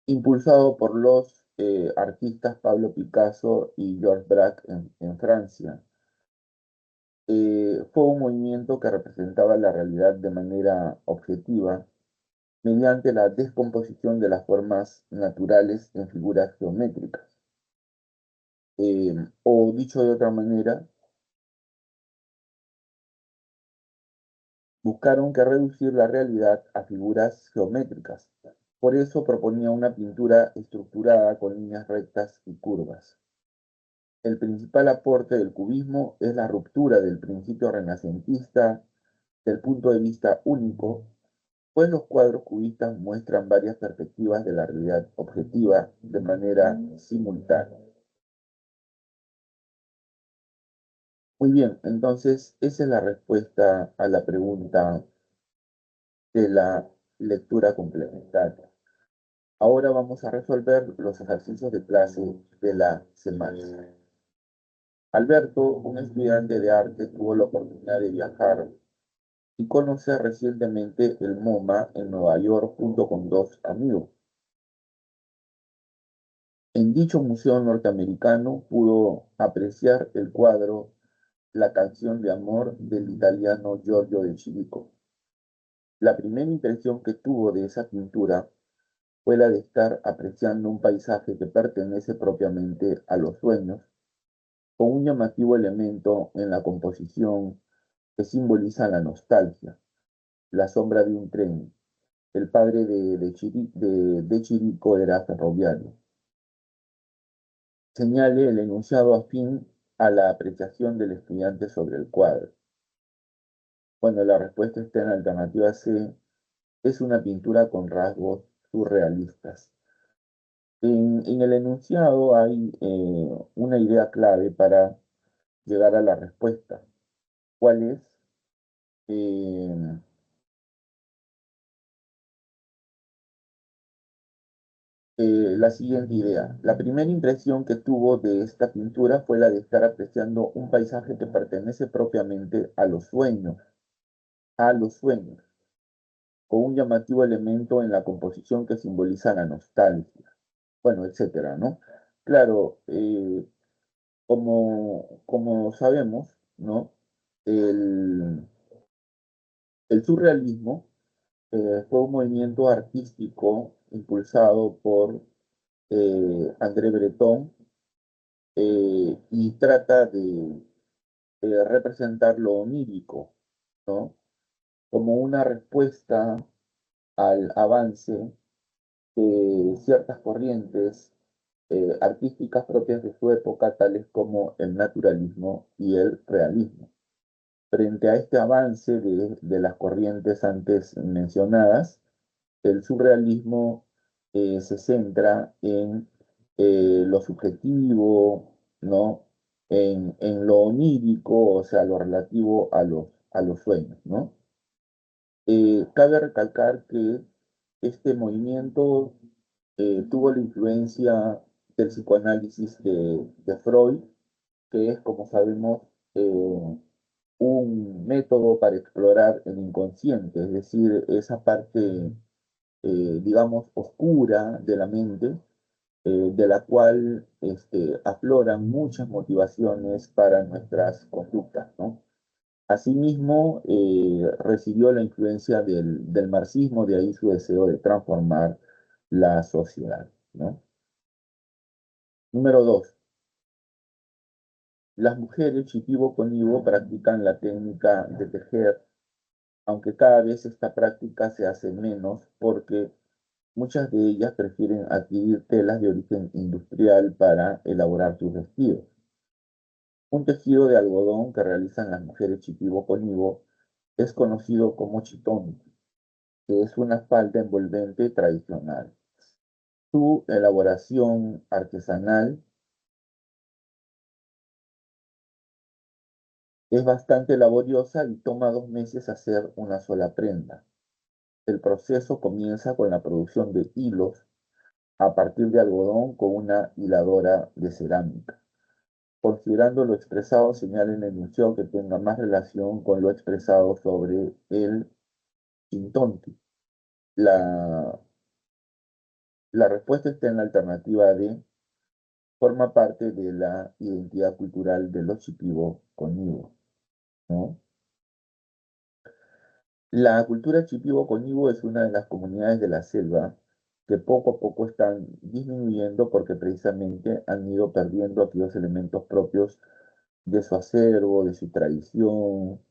impulsado por los artistas Pablo Picasso y Georges Braque en Francia. Fue un movimiento que representaba la realidad de manera objetiva mediante la descomposición de las formas naturales en figuras geométricas. O dicho de otra manera, buscaron que reducir la realidad a figuras geométricas. Por eso proponía una pintura estructurada con líneas rectas y curvas. El principal aporte del cubismo es la ruptura del principio renacentista del punto de vista único, pues los cuadros cubistas muestran varias perspectivas de la realidad objetiva de manera simultánea. Muy bien, entonces esa es la respuesta a la pregunta de la lectura complementaria. Ahora vamos a resolver los ejercicios de clase de la semana. Alberto, un estudiante de arte, tuvo la oportunidad de viajar y conocer recientemente el MoMA en Nueva York junto con dos amigos. En dicho museo norteamericano pudo apreciar el cuadro La canción de amor del italiano Giorgio de Chirico. La primera impresión que tuvo de esa pintura fue la de estar apreciando un paisaje que pertenece propiamente a los sueños, con un llamativo elemento en la composición que simboliza la nostalgia, la sombra de un tren. El padre de Chirico era ferroviario. Señale el enunciado afín a la apreciación del estudiante sobre el cuadro. Bueno, la respuesta está en la alternativa C. Es una pintura con rasgos surrealistas. En el enunciado hay una idea clave para llegar a la respuesta. ¿Cuál es? Eh, la siguiente idea. La primera impresión que tuvo de esta pintura fue la de estar apreciando un paisaje que pertenece propiamente a los sueños, con un llamativo elemento en la composición que simboliza la nostalgia, bueno, etcétera, ¿no? Claro, como sabemos, ¿no? El, el surrealismo fue un movimiento artístico impulsado por André Breton y trata de representar lo onírico, ¿no? Como una respuesta al avance de ciertas corrientes artísticas propias de su época, tales como el naturalismo y el realismo. Frente a este avance de las corrientes antes mencionadas, el surrealismo se centra en lo subjetivo, ¿no? En lo onírico, o sea, lo relativo a los sueños, ¿no? Cabe recalcar que este movimiento tuvo la influencia del psicoanálisis de Freud, que es, como sabemos, un método para explorar el inconsciente, es decir, esa parte, digamos, oscura de la mente, de la cual afloran muchas motivaciones para nuestras conductas, ¿no? Asimismo, recibió la influencia del marxismo, de ahí su deseo de transformar la sociedad, ¿no? Número 2. Las mujeres Shipibo con Ibo practican la técnica de tejer, aunque cada vez esta práctica se hace menos porque muchas de ellas prefieren adquirir telas de origen industrial para elaborar sus vestidos. Un tejido de algodón que realizan las mujeres Shipibo con Ibo es conocido como chitón, que es una falda envolvente tradicional. Su elaboración artesanal es bastante laboriosa y toma 2 meses hacer una sola prenda. El proceso comienza con la producción de hilos a partir de algodón con una hiladora de cerámica. Considerando lo expresado, señala en el enunciado que tenga más relación con lo expresado sobre el quintonti. La, La respuesta está en la alternativa D, forma parte de la identidad cultural de los Shipibo Conibo, ¿no? La cultura Shipibo-Conibo es una de las comunidades de la selva que poco a poco están disminuyendo porque precisamente han ido perdiendo aquellos elementos propios de su acervo, de su tradición,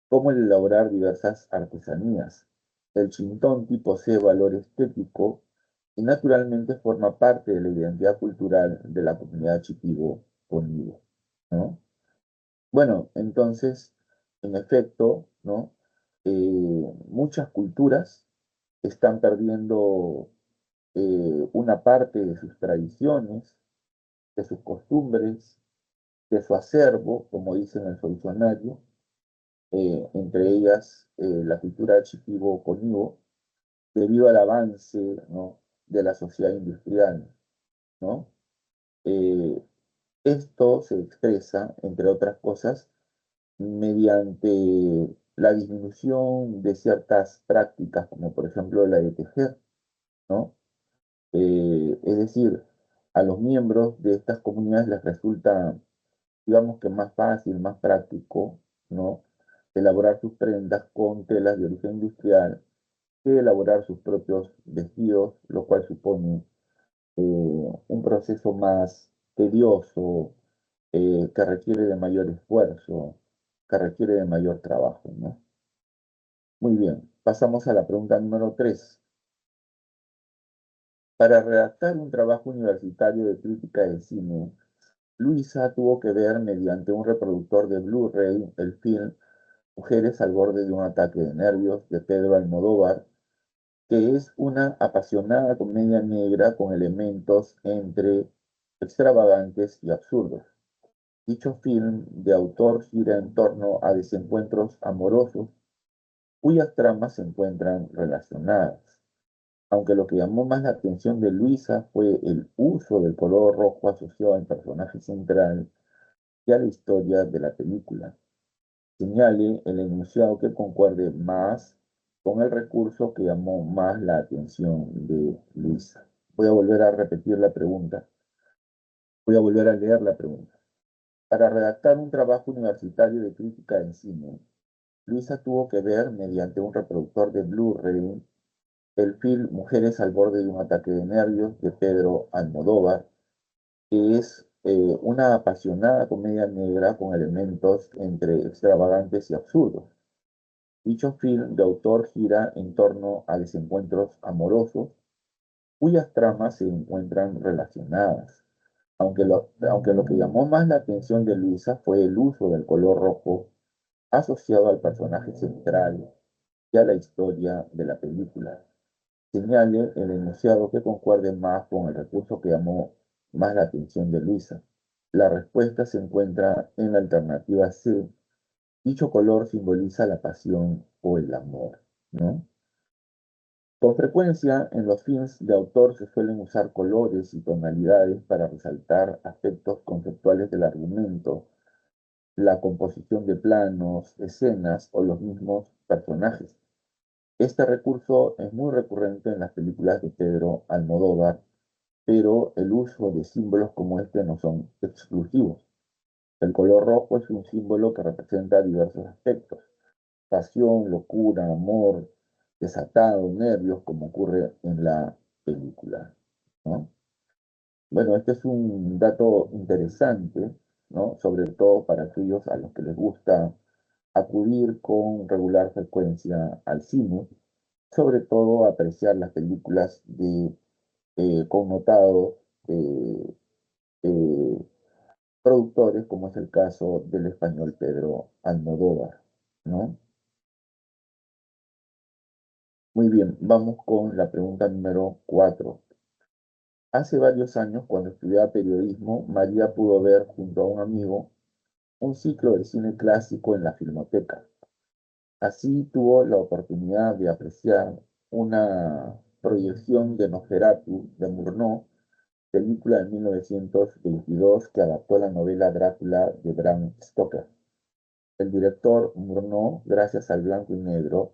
como el elaborar diversas artesanías. El Chintonti posee valor estético y naturalmente forma parte de la identidad cultural de la comunidad Shipibo-Conibo, ¿no? Bueno, entonces, en efecto, ¿no? Muchas culturas están perdiendo una parte de sus tradiciones, de sus costumbres, de su acervo, como dice en el diccionario, entre ellas la cultura chiquibo-conibo, debido al avance, ¿no? de la sociedad industrial, ¿no? Eh, Esto se expresa, entre otras cosas, mediante la disminución de ciertas prácticas, como por ejemplo la de tejer, ¿no? Es decir, a los miembros de estas comunidades les resulta, digamos que más fácil, más práctico, ¿no? Elaborar sus prendas con telas de origen industrial que elaborar sus propios vestidos, lo cual supone un proceso más tedioso, que requiere de mayor esfuerzo, que requiere de mayor trabajo, ¿no? Muy bien, pasamos a la pregunta número 3. Para redactar un trabajo universitario de crítica de cine, Luisa tuvo que ver mediante un reproductor de Blu-ray el film Mujeres al borde de un ataque de nervios de Pedro Almodóvar, que es una apasionada comedia negra con elementos entre extravagantes y absurdos. Dicho film de autor gira en torno a desencuentros amorosos cuyas tramas se encuentran relacionadas. Aunque lo que llamó más la atención de Luisa fue el uso del color rojo asociado al personaje central y a la historia de la película. Señale el enunciado que concuerde más con el recurso que llamó más la atención de Luisa. Voy a volver a repetir la pregunta. Voy a volver a leer la pregunta. Para redactar un trabajo universitario de crítica en cine, Luisa tuvo que ver mediante un reproductor de Blu-ray el film Mujeres al borde de un ataque de nervios de Pedro Almodóvar, que es una apasionada comedia negra con elementos entre extravagantes y absurdos. Dicho film de autor gira en torno a desencuentros amorosos cuyas tramas se encuentran relacionadas. Aunque lo que llamó más la atención de Luisa fue el uso del color rojo asociado al personaje central y a la historia de la película. Señale el enunciado que concuerde más con el recurso que llamó más la atención de Luisa. La respuesta se encuentra en la alternativa C. Dicho color simboliza la pasión o el amor, ¿no? Con frecuencia en los films de autor se suelen usar colores y tonalidades para resaltar aspectos conceptuales del argumento, la composición de planos, escenas o los mismos personajes. Este recurso es muy recurrente en las películas de Pedro Almodóvar, pero el uso de símbolos como este no son exclusivos. El color rojo es un símbolo que representa diversos aspectos: pasión, locura, amor, desatado, nervios, como ocurre en la película, ¿no? Bueno, este es un dato interesante, ¿no? Sobre todo para aquellos a los que les gusta acudir con regular frecuencia al cine, sobre todo apreciar las películas de connotados eh, productores, como es el caso del español Pedro Almodóvar, ¿no? Muy bien, vamos con la pregunta número 4. Hace varios años, cuando estudiaba periodismo, María pudo ver junto a un amigo un ciclo de cine clásico en la Filmoteca. Así tuvo la oportunidad de apreciar una proyección de Nosferatu de Murnau, película de 1922 que adaptó la novela Drácula de Bram Stoker. El director Murnau, gracias al blanco y negro,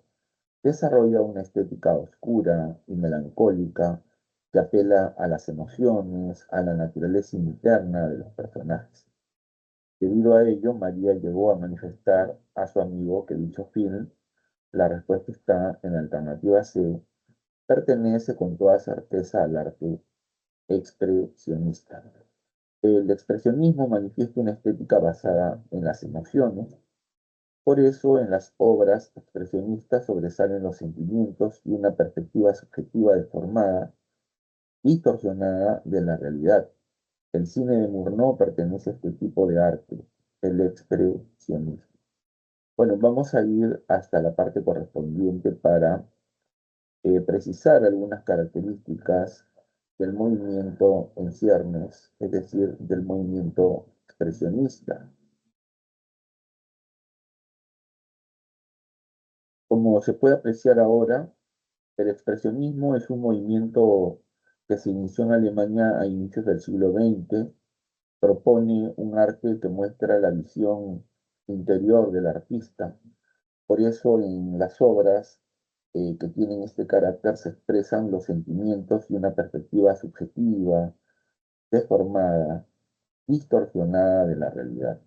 desarrolla una estética oscura y melancólica que apela a las emociones, a la naturaleza interna de los personajes. Debido a ello, María llegó a manifestar a su amigo que dicho film, la respuesta está en la alternativa C, pertenece con toda certeza al arte expresionista. El expresionismo manifiesta una estética basada en las emociones, por eso en las obras expresionistas sobresalen los sentimientos y una perspectiva subjetiva deformada, distorsionada de la realidad. El cine de Murnau pertenece a este tipo de arte, el expresionismo. Bueno, vamos a ir hasta la parte correspondiente para precisar algunas características del movimiento en ciernes, es decir, del movimiento expresionista. Como se puede apreciar ahora, el expresionismo es un movimiento que se inició en Alemania a inicios del siglo XX, propone un arte que muestra la visión interior del artista. Por eso en las obras que tienen este carácter se expresan los sentimientos y una perspectiva subjetiva, deformada, distorsionada de la realidad.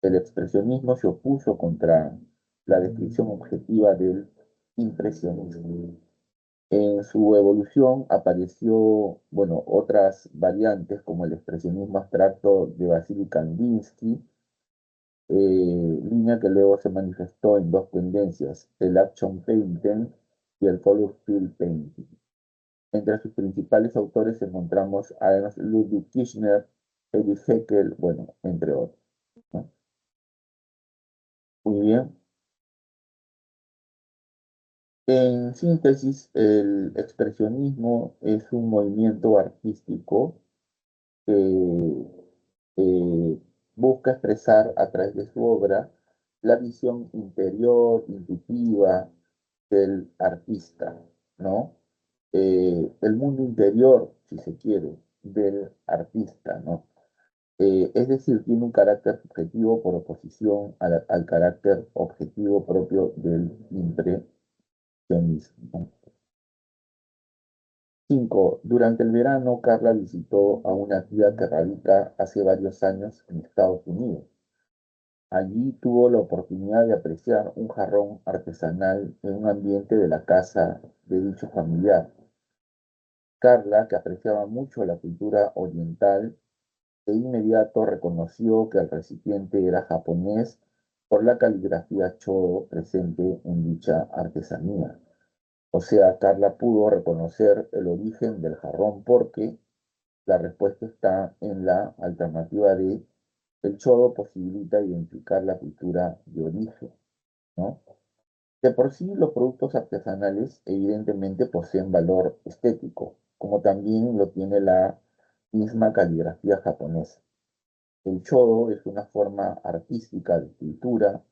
El expresionismo se opuso contra la descripción objetiva del impresionismo. En su evolución apareció, bueno, otras variantes como el expresionismo abstracto de Vasily Kandinsky, línea que luego se manifestó en dos tendencias, el action painting y el color field painting. Entre sus principales autores encontramos a Ernst Ludwig Kirchner, Erich Heckel, bueno, entre otros, ¿no? Muy bien. En síntesis, el expresionismo es un movimiento artístico que busca expresar a través de su obra la visión interior, intuitiva del artista, ¿no? El mundo interior, si se quiere, del artista, ¿no? Es decir, tiene un carácter subjetivo por oposición al carácter objetivo propio del impresionismo. 5. Durante el verano, Carla visitó a una tía que radica hace varios años en Estados Unidos. Allí tuvo la oportunidad de apreciar un jarrón artesanal en un ambiente de la casa de dicho familiar. Carla, que apreciaba mucho la cultura oriental, de inmediato reconoció que el recipiente era japonés por la caligrafía Shodo presente en dicha artesanía. O sea, Carla pudo reconocer el origen del jarrón porque la respuesta está en la alternativa D. El Shodo posibilita identificar la cultura de origen, ¿no? De por sí, los productos artesanales evidentemente poseen valor estético, como también lo tiene la misma caligrafía japonesa. El Shodo es una forma artística de escritura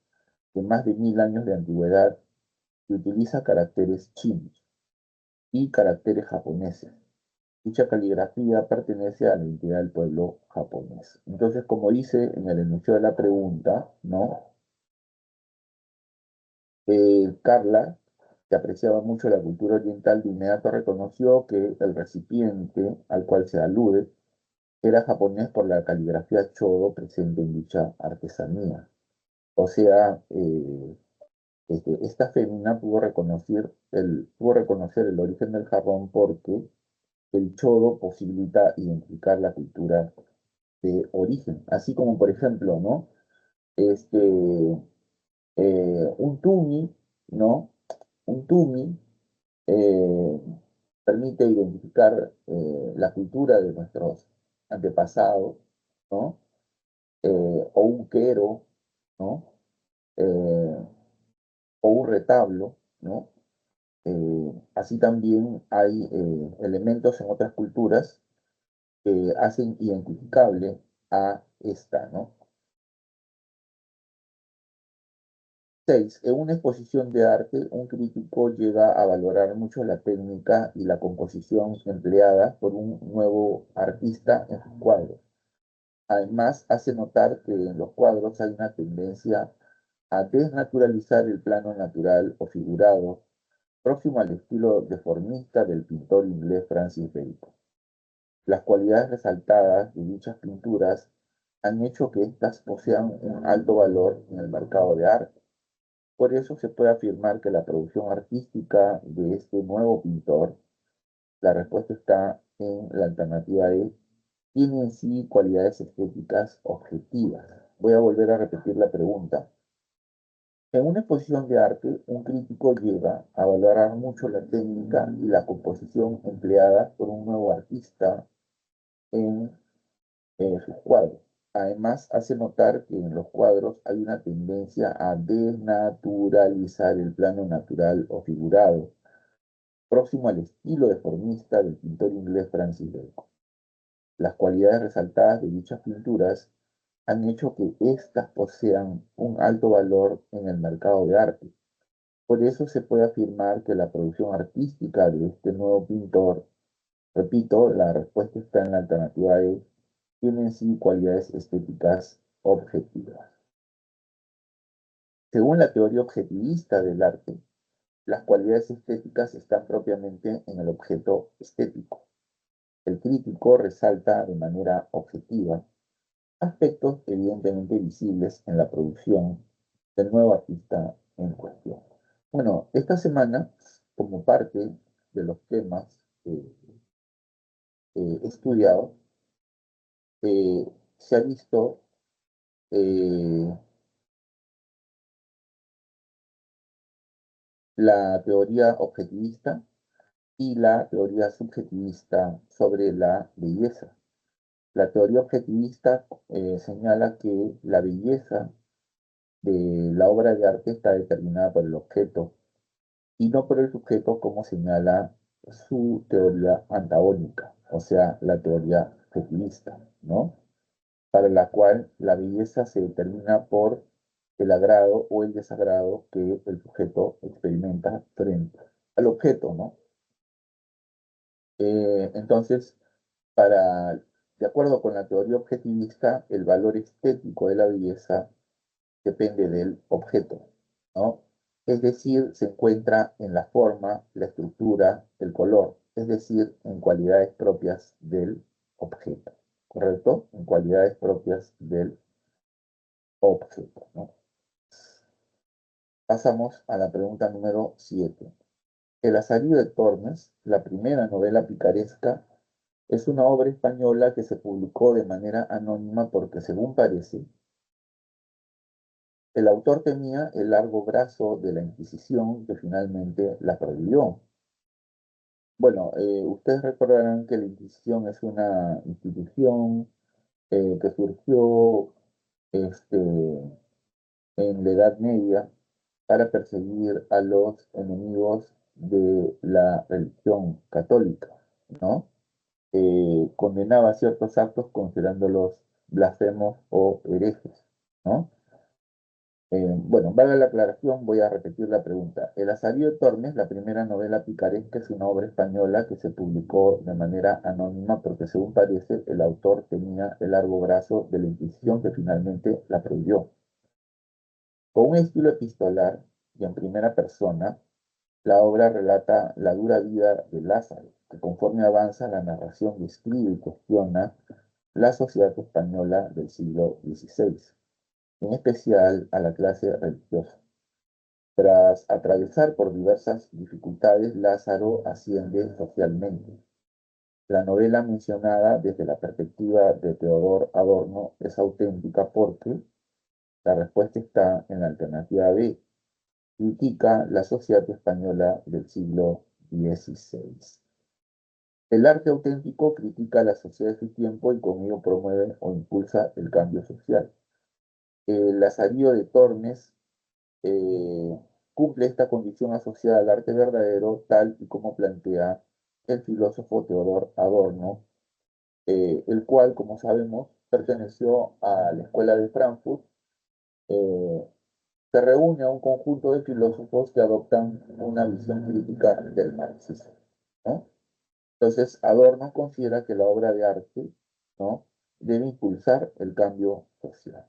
de más de 1000 años de antigüedad que utiliza caracteres chinos y caracteres japoneses. Dicha caligrafía pertenece a la identidad del pueblo japonés. Entonces, como dice en el enunciado de la pregunta, ¿no? Carla, que apreciaba mucho la cultura oriental, de inmediato reconoció que el recipiente al cual se alude era japonés por la caligrafía Shodo presente en dicha artesanía. O sea, esta fémina pudo reconocer el origen del jarrón porque el Shodo posibilita identificar la cultura de origen. Así como, por ejemplo, ¿no? Este, un tumi, ¿no? Un tumi eh, permite identificar la cultura de nuestros antepasados, ¿no? O un quero, ¿no? Eh, o un retablo, ¿no? Así también hay elementos en otras culturas que hacen identificable a esta, ¿no? 6. En una exposición de arte, un crítico llega a valorar mucho la técnica y la composición empleada por un nuevo artista en sus cuadros. Además, hace notar que en los cuadros hay una tendencia a desnaturalizar el plano natural o figurado próximo al estilo deformista del pintor inglés Francis Bacon. Las cualidades resaltadas de dichas pinturas han hecho que éstas posean un alto valor en el mercado de arte. Por eso se puede afirmar que la producción artística de este nuevo pintor, la respuesta está en la alternativa E, tiene en sí cualidades estéticas objetivas. Voy a volver a repetir la pregunta. En una exposición de arte, un crítico llega a valorar mucho la técnica y la composición empleada por un nuevo artista en sus cuadros. Además, hace notar que en los cuadros hay una tendencia a desnaturalizar el plano natural o figurado, próximo al estilo deformista del pintor inglés Francis Bacon. Las cualidades resaltadas de dichas pinturas han hecho que éstas posean un alto valor en el mercado de arte. Por eso se puede afirmar que la producción artística de este nuevo pintor, repito, la respuesta está en la alternativa E, tiene en sí cualidades estéticas objetivas. Según la teoría objetivista del arte, las cualidades estéticas están propiamente en el objeto estético. El crítico resalta de manera objetiva aspectos evidentemente visibles en la producción del nuevo artista en cuestión. Bueno, esta semana, como parte de los temas estudiados, se ha visto eh, la teoría objetivista y la teoría subjetivista sobre la belleza. La teoría objetivista señala que la belleza de la obra de arte está determinada por el objeto y no por el sujeto como señala su teoría antagónica, o sea, la teoría objetivista, ¿no? Para la cual la belleza se determina por el agrado o el desagrado que el sujeto experimenta frente al objeto, ¿no? Entonces, de acuerdo con la teoría objetivista, el valor estético de la belleza depende del objeto, ¿no? Es decir, se encuentra en la forma, la estructura, el color, es decir, en cualidades propias del objeto, ¿correcto? En cualidades propias del objeto, ¿no? Pasamos a la pregunta número 7. El Azarío de Tormes, la primera novela picaresca, es una obra española que se publicó de manera anónima porque, según parece, el autor temía el largo brazo de la Inquisición que finalmente la prohibió. Bueno, ustedes recordarán que la Inquisición es una institución que surgió este, en la Edad Media para perseguir a los enemigos de la religión católica, ¿no? Condenaba ciertos actos considerándolos blasfemos o herejes, ¿no? Bueno, valga la aclaración, voy a repetir la pregunta. El Azarío de Tormes, la primera novela picaresca, es una obra española que se publicó de manera anónima porque, según parece, el autor tenía el largo brazo de la Inquisición que finalmente la prohibió. Con un estilo epistolar y en primera persona, la obra relata la dura vida de Lázaro, que conforme avanza la narración describe y cuestiona la sociedad española del siglo XVI, en especial a la clase religiosa. Tras atravesar por diversas dificultades, Lázaro asciende socialmente. La novela mencionada desde la perspectiva de Teodor Adorno es auténtica porque la respuesta está en la alternativa B. Critica la sociedad española del siglo XVI. El arte auténtico critica la sociedad de su tiempo y con ello promueve o impulsa el cambio social. El Lazarillo de Tormes cumple esta condición asociada al arte verdadero, tal y como plantea el filósofo Teodor Adorno, el cual, como sabemos, perteneció a la Escuela de Frankfurt. eh, Se reúne a un conjunto de filósofos que adoptan una visión crítica del marxismo, ¿no? Entonces, Adorno considera que la obra de arte, ¿no?, debe impulsar el cambio social.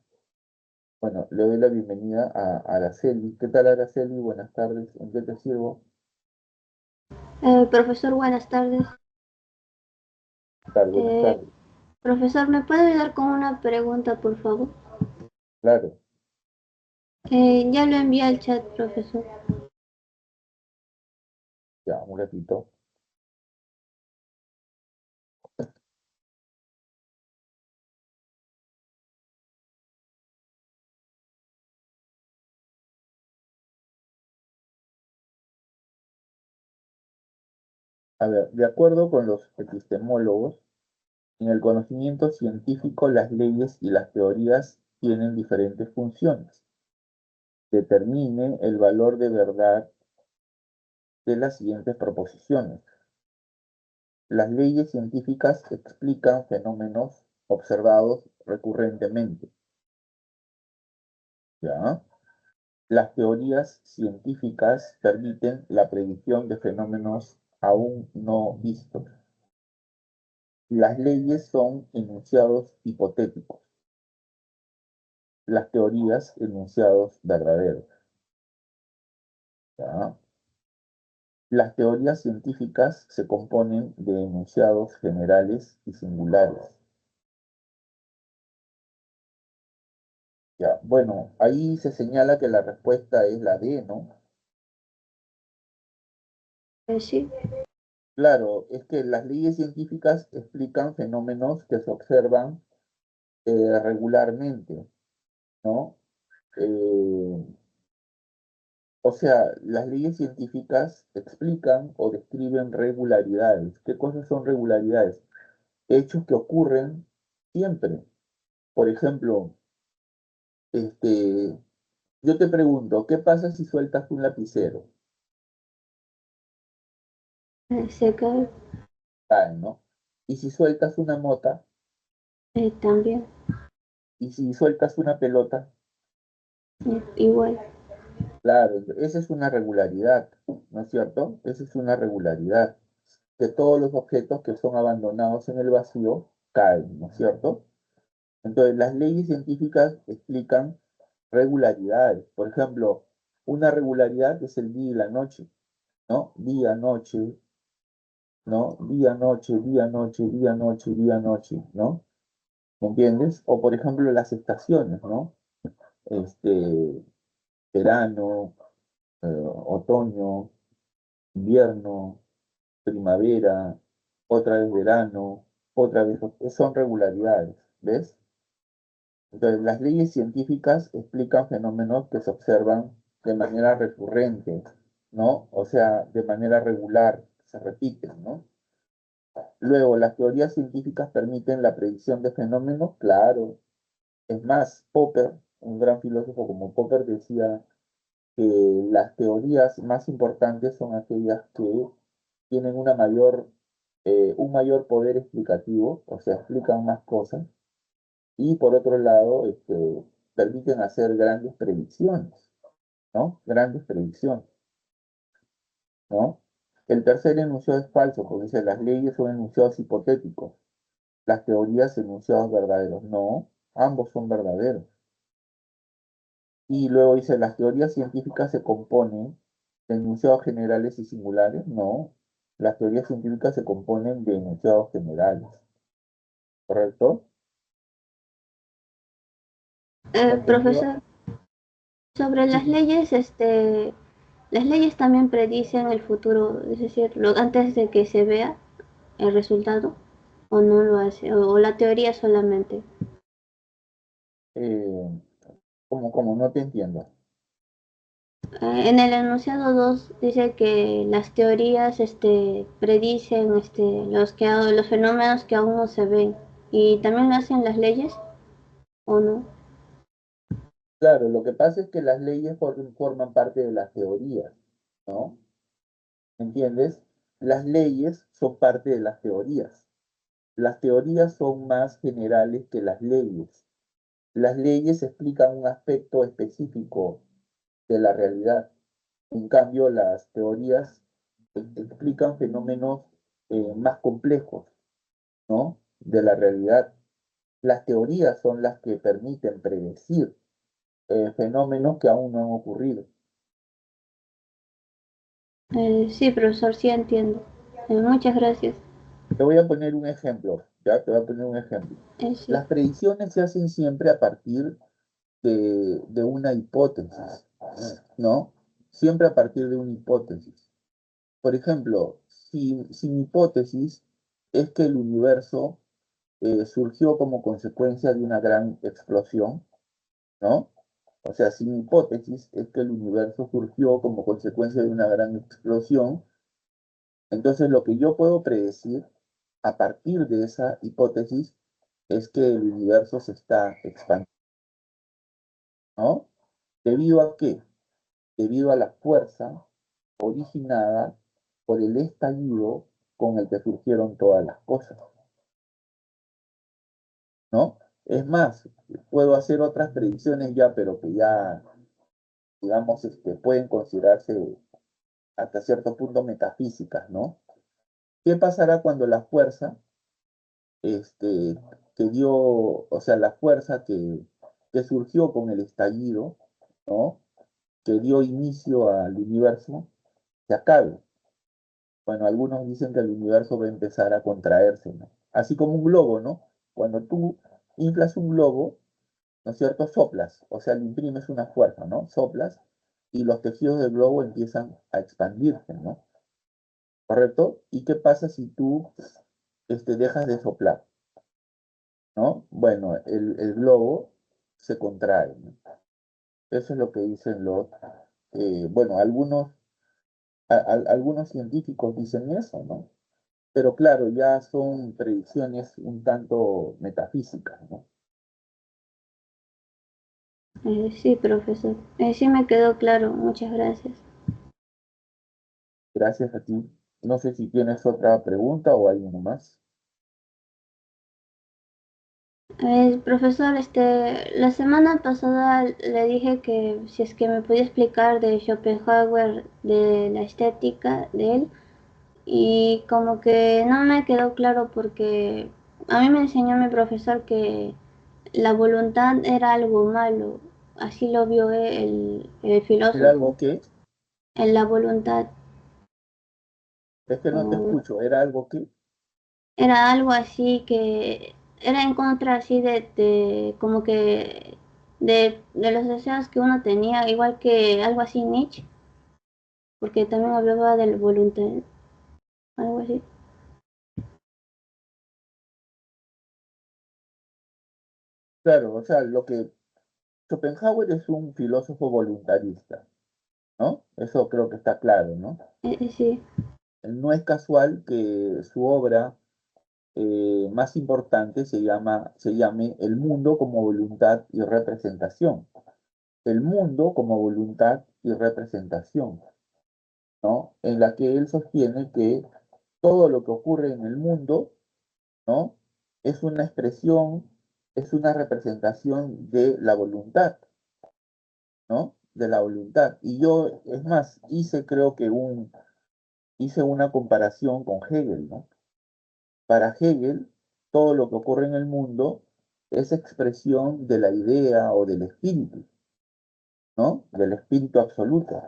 Bueno, le doy la bienvenida a Araceli. ¿Qué tal, Araceli? Buenas tardes. ¿En qué te sirvo? Profesor, buenas tardes. Claro, buenas Eh, tardes. Profesor, ¿me puede ayudar con una pregunta, por favor? Claro, Ya lo envié al chat, profesor. ya, un ratito. A ver, de acuerdo con los epistemólogos, en el conocimiento científico las leyes y las teorías tienen diferentes funciones. Determine el valor de verdad de las siguientes proposiciones. Las leyes científicas explican fenómenos observados recurrentemente. ¿Ya? Las teorías científicas permiten la predicción de fenómenos aún no vistos. Las leyes son enunciados hipotéticos, las teorías enunciados verdaderos. ¿Ya? Las teorías científicas se componen de enunciados generales y singulares. ¿Ya? Bueno, ahí se señala que la respuesta es la D, ¿no? Sí. Claro, es que las leyes científicas explican fenómenos que se observan regularmente, ¿no? Eh, o sea, las leyes científicas explican o describen regularidades. ¿Qué cosas son regularidades? Hechos que ocurren siempre. Por ejemplo, este, yo te pregunto, ¿qué pasa si sueltas un lapicero? Se cae Cae, ¿no? Y si sueltas una mota, también. y si sueltas una pelota, Igual. claro, esa es una regularidad, ¿no es cierto? Esa es una regularidad. Que todos los objetos que son abandonados en el vacío caen, ¿no es cierto? Entonces, las leyes científicas explican regularidades. Por ejemplo, una regularidad es el día y la noche, ¿no? Día, noche, ¿no? Día, noche, día, noche, día, noche, día, noche, ¿no? ¿Me entiendes? O por ejemplo, las estaciones, ¿no? Este, verano, otoño, invierno, primavera, otra vez verano, otra vez, son regularidades, ¿ves? Entonces, las leyes científicas explican fenómenos que se observan de manera recurrente, ¿no? O sea, de manera regular, se repiten, ¿no? Luego, las teorías científicas permiten la predicción de fenómenos, claro. Es más, Popper, un gran filósofo como Popper, decía que las teorías más importantes son aquellas que tienen un mayor poder explicativo, o sea, explican más cosas, y por otro lado, permiten hacer grandes predicciones, ¿no? Grandes predicciones, ¿no? El tercer enunciado es falso, porque dice las leyes son enunciados hipotéticos, las teorías enunciados verdaderos. No, ambos son verdaderos. Y luego dice, las teorías científicas se componen de enunciados generales y singulares. No, las teorías científicas se componen de enunciados generales, ¿correcto? ¿Se entendió? Profesor, sobre Sí, las leyes también predicen el futuro, es decir, antes de que se vea el resultado, o no lo hace, o la teoría solamente. eh, como no te entiendo. En el enunciado 2 dice que las teorías predicen los fenómenos que aún no se ven. ¿Y también lo hacen las leyes o no? Claro, lo que pasa es que las leyes forman parte de las teorías, ¿no? ¿Entiendes? Las leyes son parte de las teorías. Las teorías son más generales que las leyes. Las leyes explican un aspecto específico de la realidad. En cambio, las teorías explican fenómenos más complejos, ¿no? De la realidad. Las teorías son las que permiten predecir fenómenos que aún no han ocurrido. Sí, profesor, sí entiendo. Muchas gracias. Te voy a poner un ejemplo, ¿ya? Te voy a poner un ejemplo. Sí, Las predicciones se hacen siempre a partir de una hipótesis, ¿no? Siempre a partir de una hipótesis. Por ejemplo, si mi hipótesis es que el universo surgió como consecuencia de una gran explosión, ¿no? O sea, si mi hipótesis es que el universo surgió como consecuencia de una gran explosión, entonces lo que yo puedo predecir a partir de esa hipótesis es que el universo se está expandiendo, ¿no? ¿Debido a qué? Debido a la fuerza originada por el estallido con el que surgieron todas las cosas, ¿no? Es más, puedo hacer otras predicciones ya, pero que ya, digamos, pueden considerarse hasta cierto punto metafísicas, ¿no? ¿Qué pasará cuando la fuerza, este, que dio, o sea, la fuerza que surgió con el estallido, ¿no? Que dio inicio al universo, se acabe? Bueno, algunos dicen que el universo va a empezar a contraerse, ¿no? Así como un globo, ¿no? Cuando tú inflas un globo, ¿no es cierto? Soplas, o sea, le imprimes una fuerza, ¿no? Soplas y los tejidos del globo empiezan a expandirse, ¿no? ¿Correcto? ¿Y qué pasa si tú dejas de soplar, ¿no? Bueno, el globo se contrae, ¿no? Eso es lo que dicen bueno, algunos científicos dicen eso, ¿no? Pero claro, ya son predicciones un tanto metafísicas, ¿no? sí, profesor. Sí me quedó claro. Muchas gracias. Gracias a ti. No sé si tienes otra pregunta o alguno más. Profesor, la semana pasada le dije que si es que me podía explicar de Schopenhauer, de la estética de él, y como que no me quedó claro porque a mí me enseñó mi profesor que la voluntad era algo malo, así lo vio el ¿Era filósofo, algo que? en la voluntad. Es que no te O escucho. ¿Era algo que? era algo así que era en contra así de como que de los deseos que uno tenía, igual que algo así Nietzsche, porque también hablaba del voluntad, algo así. Claro, o sea, lo que Schopenhauer es un filósofo voluntarista, ¿no? Eso creo que está claro, ¿no? Sí, No es casual que su obra más importante se llame El mundo como voluntad y representación. El mundo como voluntad y representación, ¿no? En la que él sostiene que todo lo que ocurre en el mundo, ¿no? Es una expresión, es una representación de la voluntad, ¿no? De la voluntad. Y yo, es más, hice una comparación con Hegel, ¿no? Para Hegel, todo lo que ocurre en el mundo es expresión de la idea o del espíritu, ¿no? Del espíritu absoluto,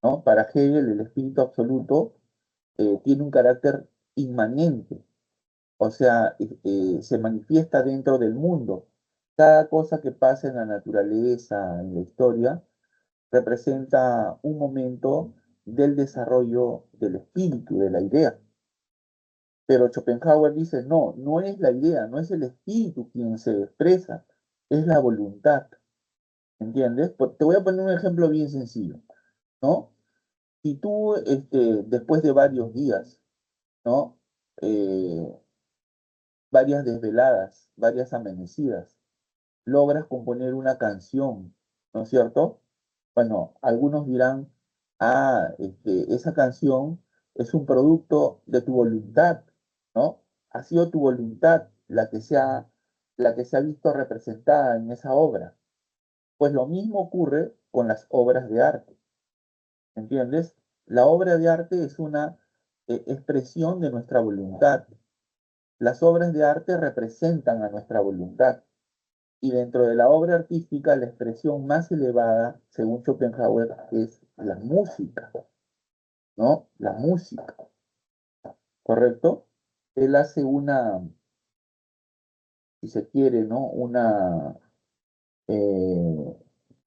¿no? Para Hegel, el espíritu absoluto tiene un carácter inmanente, o sea, se manifiesta dentro del mundo. Cada cosa que pasa en la naturaleza, en la historia, representa un momento del desarrollo del espíritu, de la idea. Pero Schopenhauer dice, no, no es la idea, no es el espíritu quien se expresa, es la voluntad, ¿entiendes? Te voy a poner un ejemplo bien sencillo, ¿no? Si tú, después de varios días, ¿no? Eh, varias desveladas, varias amanecidas, logras componer una canción, ¿no es cierto? Bueno, algunos dirán, esa canción es un producto de tu voluntad, ¿no? Ha sido tu voluntad la que se ha visto representada en esa obra. Pues lo mismo ocurre con las obras de arte, ¿entiendes? La obra de arte es una expresión de nuestra voluntad. Las obras de arte representan a nuestra voluntad. Y dentro de la obra artística, la expresión más elevada, según Schopenhauer, es la música. ¿no? La música, ¿correcto? Él hace una, si se quiere, ¿no? Una eh,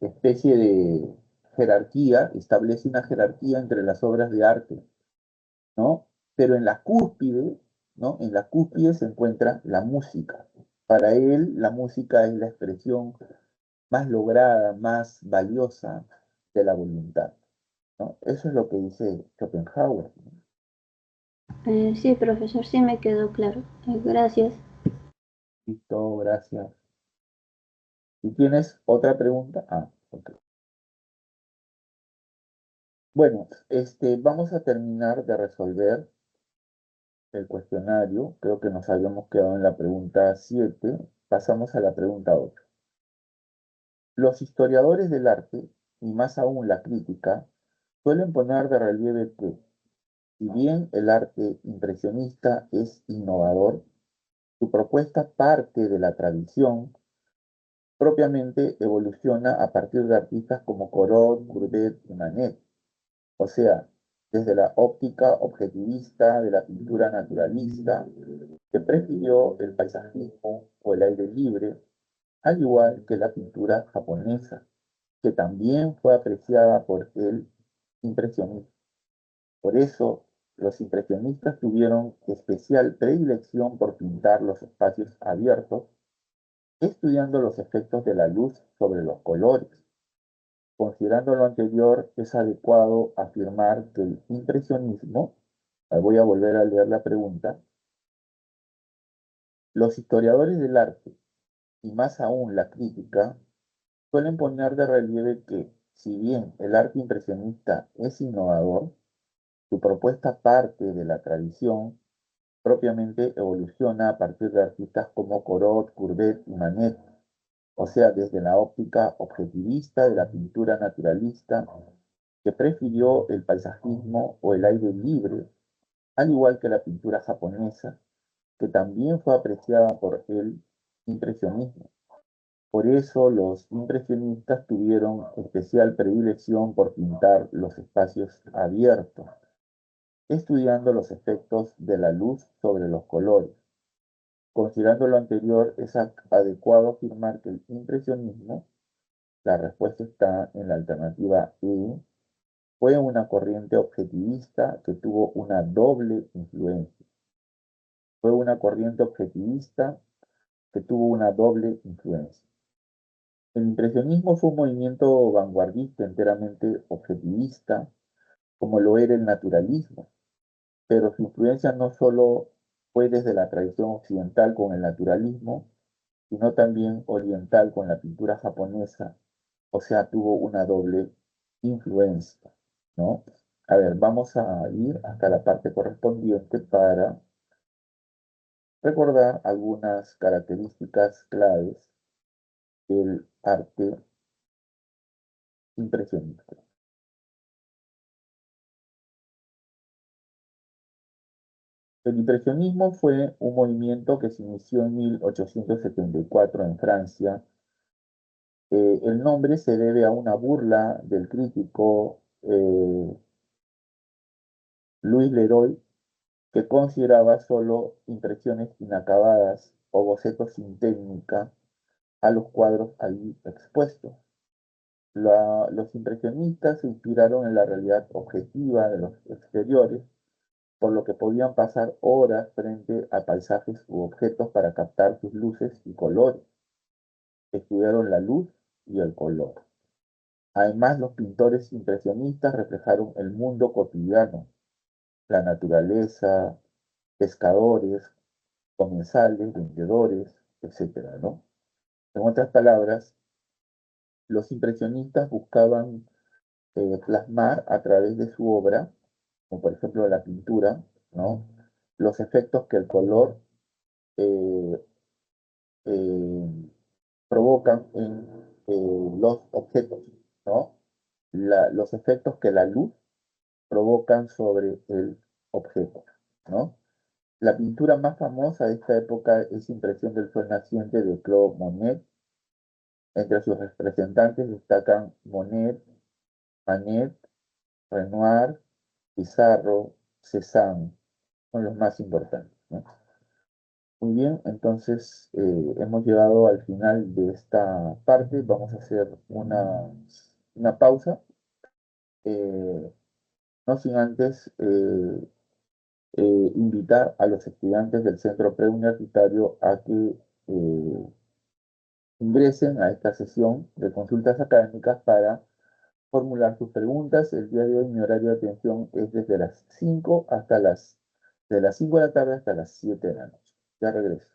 especie de jerarquía, establece una jerarquía entre las obras de arte, ¿no? Pero en la cúspide, ¿no? En la cúspide se encuentra la música. Para él, la música es la expresión más lograda, más valiosa de la voluntad, ¿no? Eso es lo que dice Schopenhauer, ¿no? Sí, profesor, sí me quedó claro. Gracias. Listo, gracias. ¿Y tienes otra pregunta? Ah, ok. Bueno, vamos a terminar de resolver el cuestionario. Creo que nos habíamos quedado en la pregunta 7. Pasamos a la pregunta 8. Los historiadores del arte, y más aún la crítica, suelen poner de relieve que, si bien el arte impresionista es innovador, su propuesta parte de la tradición, propiamente evoluciona a partir de artistas como Corot, Courbet y Manet. O sea, desde la óptica objetivista de la pintura naturalista, que prefirió el paisajismo o el aire libre, al igual que la pintura japonesa, que también fue apreciada por el impresionismo. Por eso, los impresionistas tuvieron especial predilección por pintar los espacios abiertos, estudiando los efectos de la luz sobre los colores. Considerando lo anterior, es adecuado afirmar que el impresionismo, voy a volver a leer la pregunta, los historiadores del arte, y más aún la crítica, suelen poner de relieve que, si bien el arte impresionista es innovador, su propuesta parte de la tradición, propiamente evoluciona a partir de artistas como Corot, Courbet y Manet, o sea, desde la óptica objetivista de la pintura naturalista, que prefirió el paisajismo o el aire libre, al igual que la pintura japonesa, que también fue apreciada por el impresionismo. Por eso los impresionistas tuvieron especial predilección por pintar los espacios abiertos, estudiando los efectos de la luz sobre los colores. Considerando lo anterior, es adecuado afirmar que el impresionismo, la respuesta está en la alternativa E, fue una corriente objetivista que tuvo una doble influencia. Fue una corriente objetivista que tuvo una doble influencia. El impresionismo fue un movimiento vanguardista enteramente objetivista, como lo era el naturalismo, pero su influencia no solo fue desde la tradición occidental con el naturalismo, sino también oriental con la pintura japonesa, o sea, tuvo una doble influencia, ¿no? A ver, vamos a ir hasta la parte correspondiente para recordar algunas características claves del arte impresionista. El impresionismo fue un movimiento que se inició en 1874 en Francia. El nombre se debe a una burla del crítico Louis Leroy, que consideraba solo impresiones inacabadas o bocetos sin técnica a los cuadros ahí expuestos. Los impresionistas se inspiraron en la realidad objetiva de los exteriores, por lo que podían pasar horas frente a paisajes u objetos para captar sus luces y colores. Estudiaron la luz y el color. Además, los pintores impresionistas reflejaron el mundo cotidiano, la naturaleza, pescadores, comensales, vendedores, etcétera, ¿no? En otras palabras, los impresionistas buscaban plasmar a través de su obra, como por ejemplo la pintura, ¿no? Los efectos que el color eh, eh, provocan en los objetos, ¿no? Los efectos que la luz provocan sobre el objeto, ¿no? La pintura más famosa de esta época es Impresión del Sol Naciente de Claude Monet. Entre sus representantes destacan Monet, Manet, Renoir Pizarro, Cézanne, son los más importantes, ¿no? Muy bien, entonces hemos llegado al final de esta parte. Vamos a hacer una pausa, eh, no sin antes invitar a los estudiantes del centro preuniversitario a que ingresen a esta sesión de consultas académicas para formular sus preguntas. El día de hoy mi horario de atención es desde las 5 de las 5 de la tarde hasta las 7 de la noche. Ya regreso.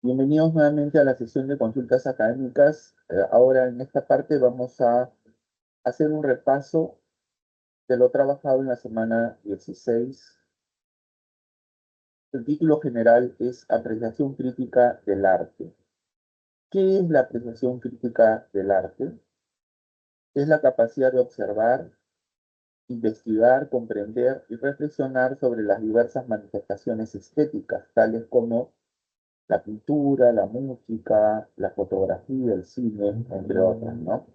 Bienvenidos nuevamente a la sesión de consultas académicas. Ahora en esta parte vamos a hacer un repaso de lo trabajado en la semana 16. El título general es Apreciación crítica del arte. ¿Qué es la apreciación crítica del arte? Es la capacidad de observar, investigar, comprender y reflexionar sobre las diversas manifestaciones estéticas, tales como la pintura, la música, la fotografía, el cine, entre otras, ¿no?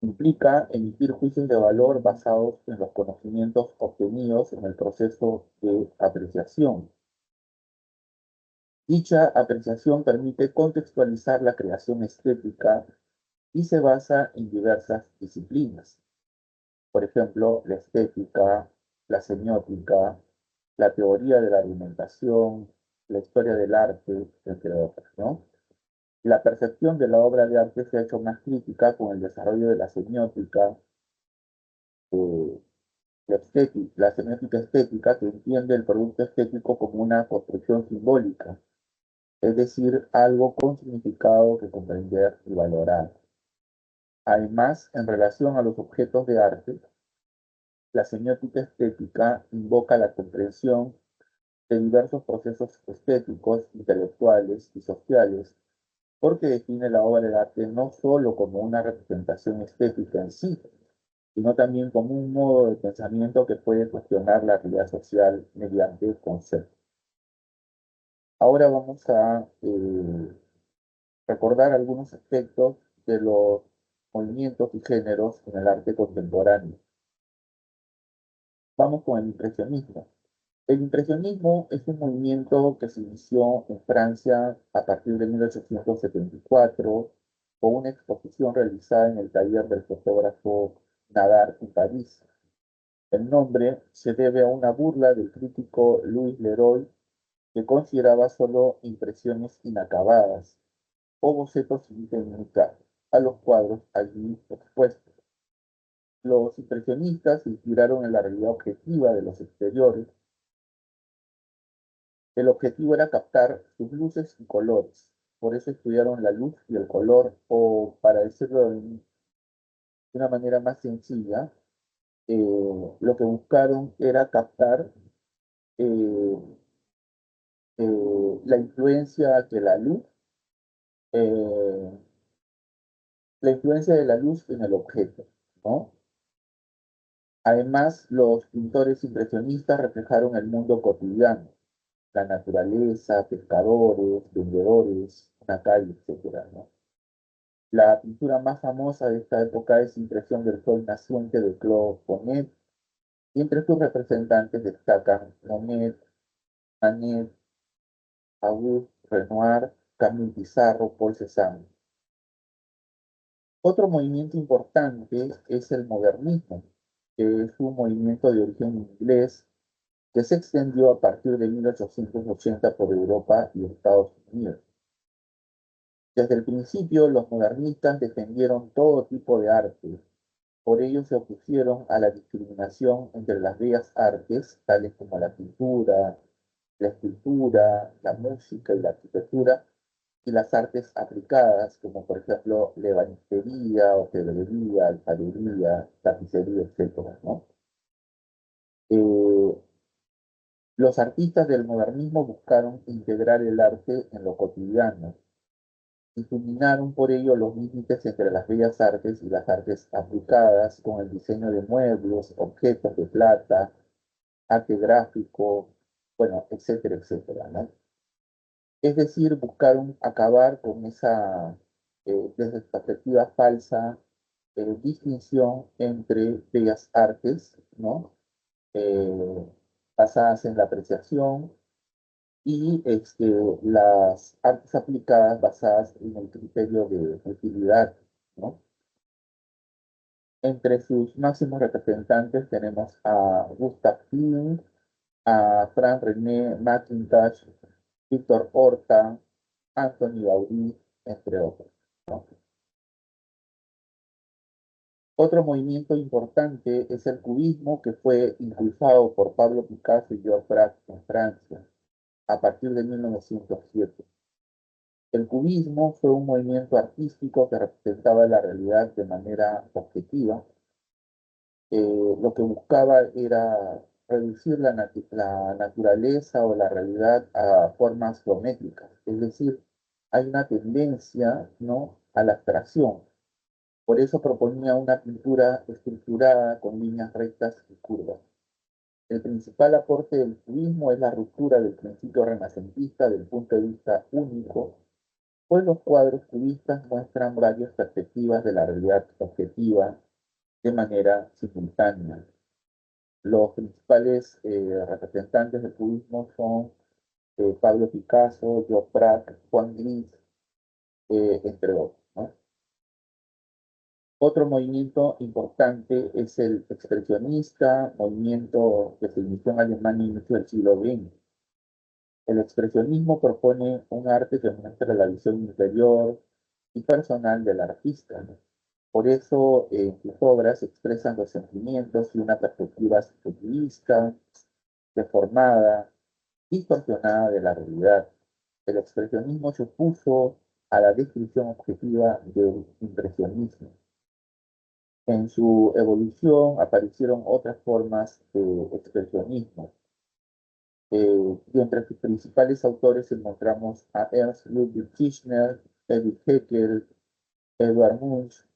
Implica emitir juicios de valor basados en los conocimientos obtenidos en el proceso de apreciación. Dicha apreciación permite contextualizar la creación estética y se basa en diversas disciplinas. Por ejemplo, la estética, la semiótica, la teoría de la argumentación, la historia del arte, entre otras, ¿no? La percepción de la obra de arte se ha hecho más crítica con el desarrollo de la semiótica, eh, la semiótica estética, que entiende el producto estético como una construcción simbólica, es decir, algo con significado que comprender y valorar. Además, en relación a los objetos de arte, la semiótica estética invoca la comprensión de diversos procesos estéticos, intelectuales y sociales, porque define la obra de arte no solo como una representación estética en sí, sino también como un modo de pensamiento que puede cuestionar la realidad social mediante conceptos. Ahora vamos a recordar algunos aspectos de los movimientos y géneros en el arte contemporáneo. Vamos con el impresionismo. El impresionismo es un movimiento que se inició en Francia a partir de 1874 con una exposición realizada en el taller del fotógrafo Nadar en París. El nombre se debe a una burla del crítico Louis Leroy, que consideraba solo impresiones inacabadas o bocetos sin técnica a los cuadros allí expuestos. Los impresionistas se inspiraron en la realidad objetiva de los exteriores. El objetivo era captar sus luces y colores. Por eso estudiaron la luz y el color, o para decirlo de una manera más sencilla, lo que buscaron era captar eh, la influencia que eh, la influencia de la luz en el objeto, ¿no? Además, los pintores impresionistas reflejaron el mundo cotidiano, la naturaleza, pescadores, vendedores, una calle, etcétera, ¿no? La pintura más famosa de esta época es Impresión del Sol Naciente de Claude Monet, y entre sus representantes destacan Monet, Manet, Auguste Renoir, Camille Pissarro, Paul Cézanne. Otro movimiento importante es el modernismo, que es un movimiento de origen inglés que se extendió a partir de 1880 por Europa y Estados Unidos. Desde el principio, los modernistas defendieron todo tipo de arte. Por ello se opusieron a la discriminación entre las bellas artes, tales como la pintura, la escultura, la música y la arquitectura, y las artes aplicadas, como por ejemplo la ebanistería, orfebrería, alfarería, tapicería, etc., ¿no? Eh, los artistas del modernismo buscaron integrar el arte en lo cotidiano, difuminaron por ello los límites entre las bellas artes y las artes aplicadas con el diseño de muebles, objetos de plata, arte gráfico, bueno, etcétera, etcétera, ¿no? Es decir, buscaron acabar con esa, desde esta perspectiva falsa, distinción entre bellas artes, ¿no? Eh, basadas en la apreciación y las artes aplicadas basadas en el criterio de utilidad, ¿no? Entre sus máximos representantes tenemos a Gustav Klimt, a Frank René Mackintosh, Víctor Horta, Anthony Gaudí, entre otros, ¿no? Otro movimiento importante es el cubismo, que fue impulsado por Pablo Picasso y Georges Braque en Francia a partir de 1907. El cubismo fue un movimiento artístico que representaba la realidad de manera objetiva. Lo que buscaba era reducir la naturaleza o la realidad a formas geométricas. Es decir, hay una tendencia, ¿no?, a la abstracción. Por eso proponía una pintura estructurada con líneas rectas y curvas. El principal aporte del cubismo es la ruptura del principio renacentista del punto de vista único, pues los cuadros cubistas muestran varias perspectivas de la realidad objetiva de manera simultánea. Los principales representantes del cubismo son Pablo Picasso, George Braque, Juan Gris, entre otros, ¿no? Otro movimiento importante es el expresionista, movimiento que se inició en Alemania a inicio del siglo XX. El expresionismo propone un arte que muestra la visión interior y personal del artista, ¿no? Por eso en sus obras se expresan los sentimientos y una perspectiva subjetivista, deformada, distorsionada de la realidad. El expresionismo se opuso a la descripción objetiva del impresionismo. En su evolución aparecieron otras formas de expresionismo. Y entre sus principales autores encontramos a Ernst Ludwig Kirchner, Erich Heckel, Edvard Munch,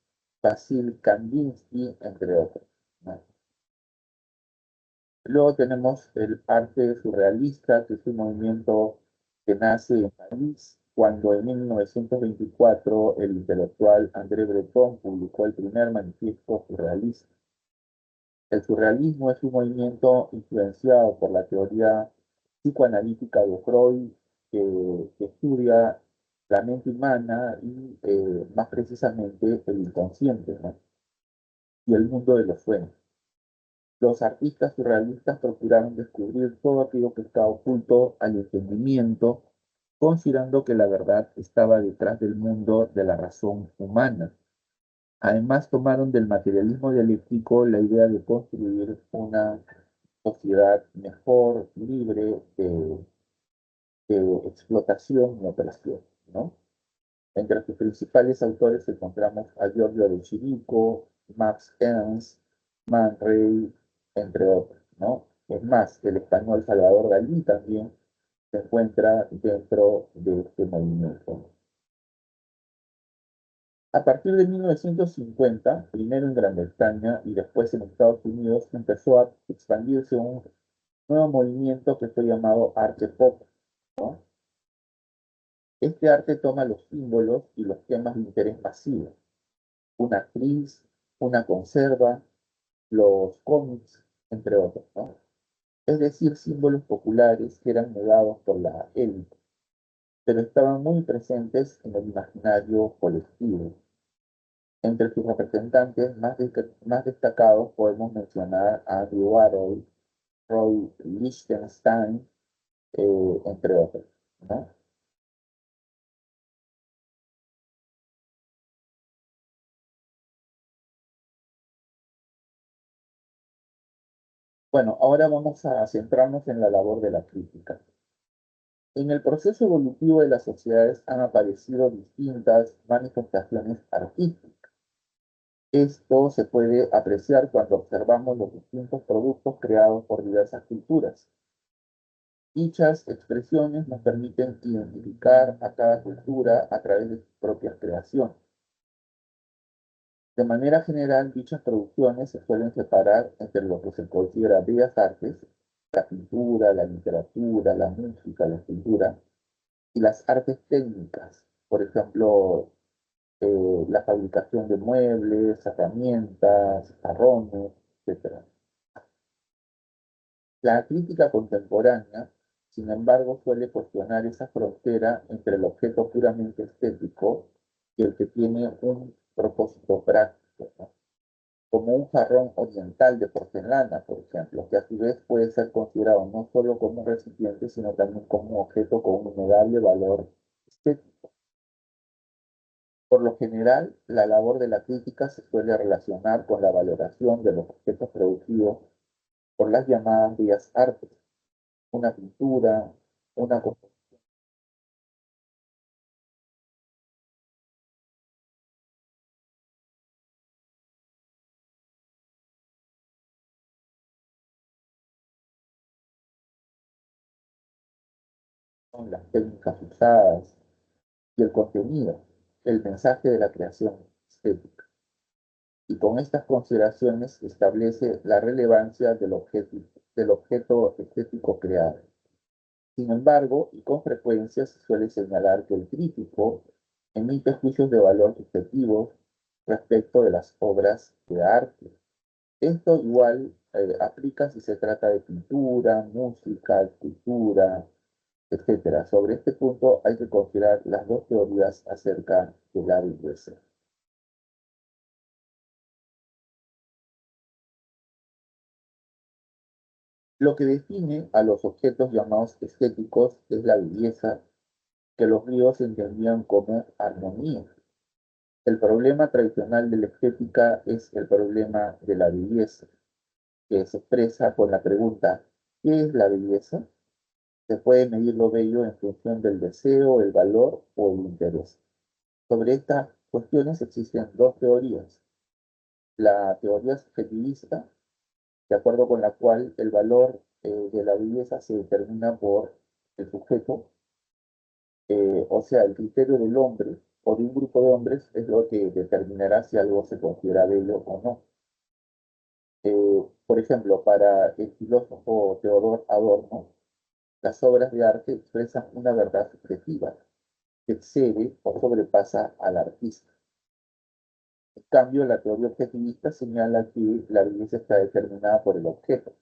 Vasil Kandinsky, entre otros, ¿no? Luego tenemos el arte surrealista, que es un movimiento que nace en París, cuando en 1924 el intelectual André Breton publicó el primer manifiesto surrealista. El surrealismo es un movimiento influenciado por la teoría psicoanalítica de Freud, que estudia la mente humana y más precisamente el inconsciente, ¿no?, y el mundo de los sueños. Los artistas surrealistas procuraron descubrir todo aquello que estaba oculto al entendimiento, considerando que la verdad estaba detrás del mundo de la razón humana. Además, tomaron del materialismo dialéctico la idea de construir una sociedad mejor, libre de explotación y operación, ¿no? Entre sus principales autores encontramos a Giorgio de Chirico, Max Ernst, Man Ray, entre otros, ¿no? Es más, el español Salvador Dalí también se encuentra dentro de este movimiento. A partir de 1950, primero en Gran Bretaña y después en Estados Unidos, empezó a expandirse un nuevo movimiento que fue llamado arte pop, ¿no? Este arte toma los símbolos y los temas de interés masivo: una actriz, una conserva, los cómics, entre otros, ¿no? Es decir, símbolos populares que eran negados por la élite, pero estaban muy presentes en el imaginario colectivo. Entre sus representantes más destacados podemos mencionar a Andy Warhol, Roy Lichtenstein, entre otros, ¿no? Bueno, ahora vamos a centrarnos en la labor de la crítica. En el proceso evolutivo de las sociedades han aparecido distintas manifestaciones artísticas. Esto se puede apreciar cuando observamos los distintos productos creados por diversas culturas. Dichas expresiones nos permiten identificar a cada cultura a través de sus propias creaciones. De manera general, dichas producciones se suelen separar entre lo que se considera bellas artes, la pintura, la literatura, la música, la escultura, y las artes técnicas, por ejemplo, la fabricación de muebles, herramientas, jarrones, etc. La crítica contemporánea, sin embargo, suele cuestionar esa frontera entre el objeto puramente estético y el que tiene un propósito práctico, ¿no? Como un jarrón oriental de porcelana, por ejemplo, que a su vez puede ser considerado no solo como un recipiente, sino también como un objeto con un innegable valor estético. Por lo general, la labor de la crítica se suele relacionar con la valoración de los objetos producidos por las llamadas bellas artes, una pintura, una las técnicas usadas y el contenido, el mensaje de la creación estética. Y con estas consideraciones establece la relevancia del objeto estético creado. Sin embargo, y con frecuencia se suele señalar que el crítico emite juicios de valor subjetivos respecto de las obras de arte. Esto igual aplica si se trata de pintura, música, escultura, etcétera. Sobre este punto hay que considerar las dos teorías acerca de la belleza. Lo que define a los objetos llamados estéticos es la belleza, que los griegos entendían como armonía. El problema tradicional de la estética es el problema de la belleza, que se expresa con la pregunta: ¿qué es la belleza? Se puede medir lo bello en función del deseo, el valor o el interés. Sobre estas cuestiones existen dos teorías. La teoría subjetivista, de acuerdo con la cual el valor de la belleza se determina por el sujeto, o sea, el criterio del hombre o de un grupo de hombres es lo que determinará si algo se considera bello o no. Por ejemplo, para el filósofo Theodor Adorno, las obras de arte expresan una verdad subjetiva que excede o sobrepasa al artista. En cambio, la teoría objetivista señala que la belleza está determinada por el objeto.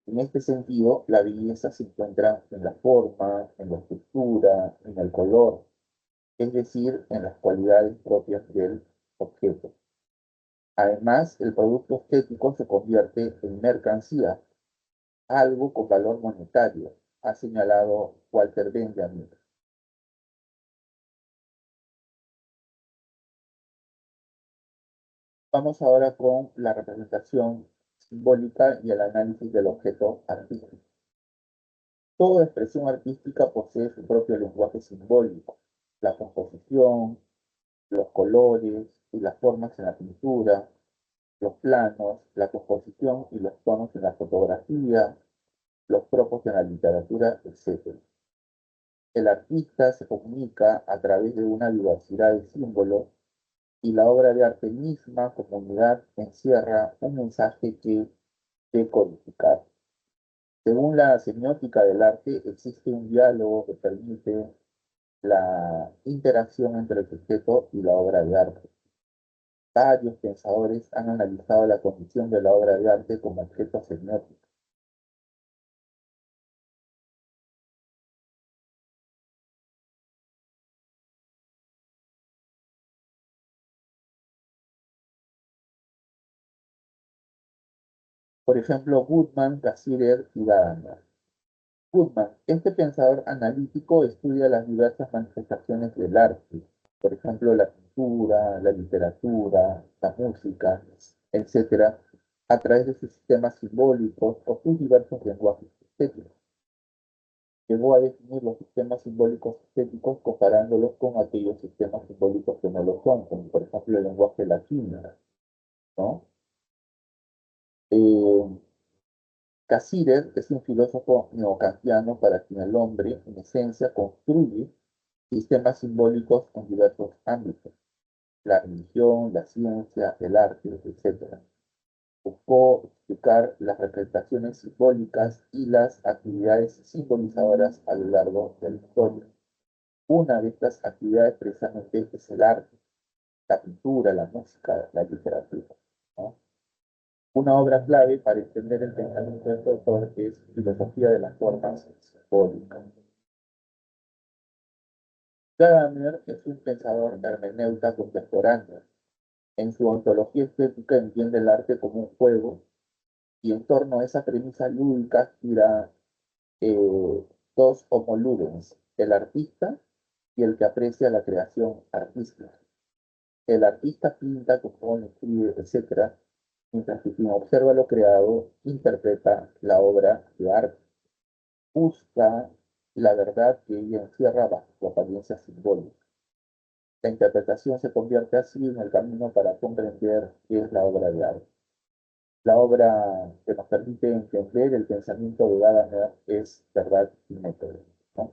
En este sentido, la belleza se encuentra en la forma, en la estructura, en el color, es decir, en las cualidades propias del objeto. Además, el producto estético se convierte en mercancía, algo con valor monetario, ha señalado Walter Benjamin. Vamos ahora con la representación simbólica y el análisis del objeto artístico. Toda expresión artística posee su propio lenguaje simbólico. La composición, los colores y las formas en la pintura, los planos, la composición y los tonos en la fotografía, los propos en la literatura, etc. El artista se comunica a través de una diversidad de símbolos y la obra de arte misma, como unidad, encierra un mensaje que decodificar. Según la semiótica del arte, existe un diálogo que permite la interacción entre el sujeto y la obra de arte. Varios pensadores han analizado la condición de la obra de arte como objeto semiótico. Por ejemplo, Goodman, Cassirer y Gadamer. Goodman, este pensador analítico estudia las diversas manifestaciones del arte, por ejemplo, la pintura, la literatura, la música, etcétera, a través de sus sistemas simbólicos o sus diversos lenguajes estéticos. Llegó a definir los sistemas simbólicos estéticos comparándolos con aquellos sistemas simbólicos que no lo son, como por ejemplo el lenguaje latino, ¿no? Eh, Cassirer es un filósofo neokantiano para quien el hombre, en esencia, construye sistemas simbólicos en diversos ámbitos: la religión, la ciencia, el arte, etc. Buscó explicar las representaciones simbólicas y las actividades simbolizadoras a lo largo de la historia. Una de estas actividades precisamente es el arte, la pintura, la música, la literatura, ¿no? Una obra clave para entender el pensamiento de este autor es Filosofía de las Formas Simbólicas. Gadamer es un pensador hermeneuta contemporáneo. En su ontología estética entiende el arte como un juego y en torno a esa premisa lúdica gira dos homo ludens, el artista y el que aprecia la creación artística. El artista pinta, compone, escribe, etc., mientras que quien observa lo creado interpreta la obra de arte. Busca la verdad que ella encierra bajo su apariencia simbólica. La interpretación se convierte así en el camino para comprender qué es la obra de arte. La obra que nos permite entender el pensamiento de Gadamer es Verdad y Método, ¿no?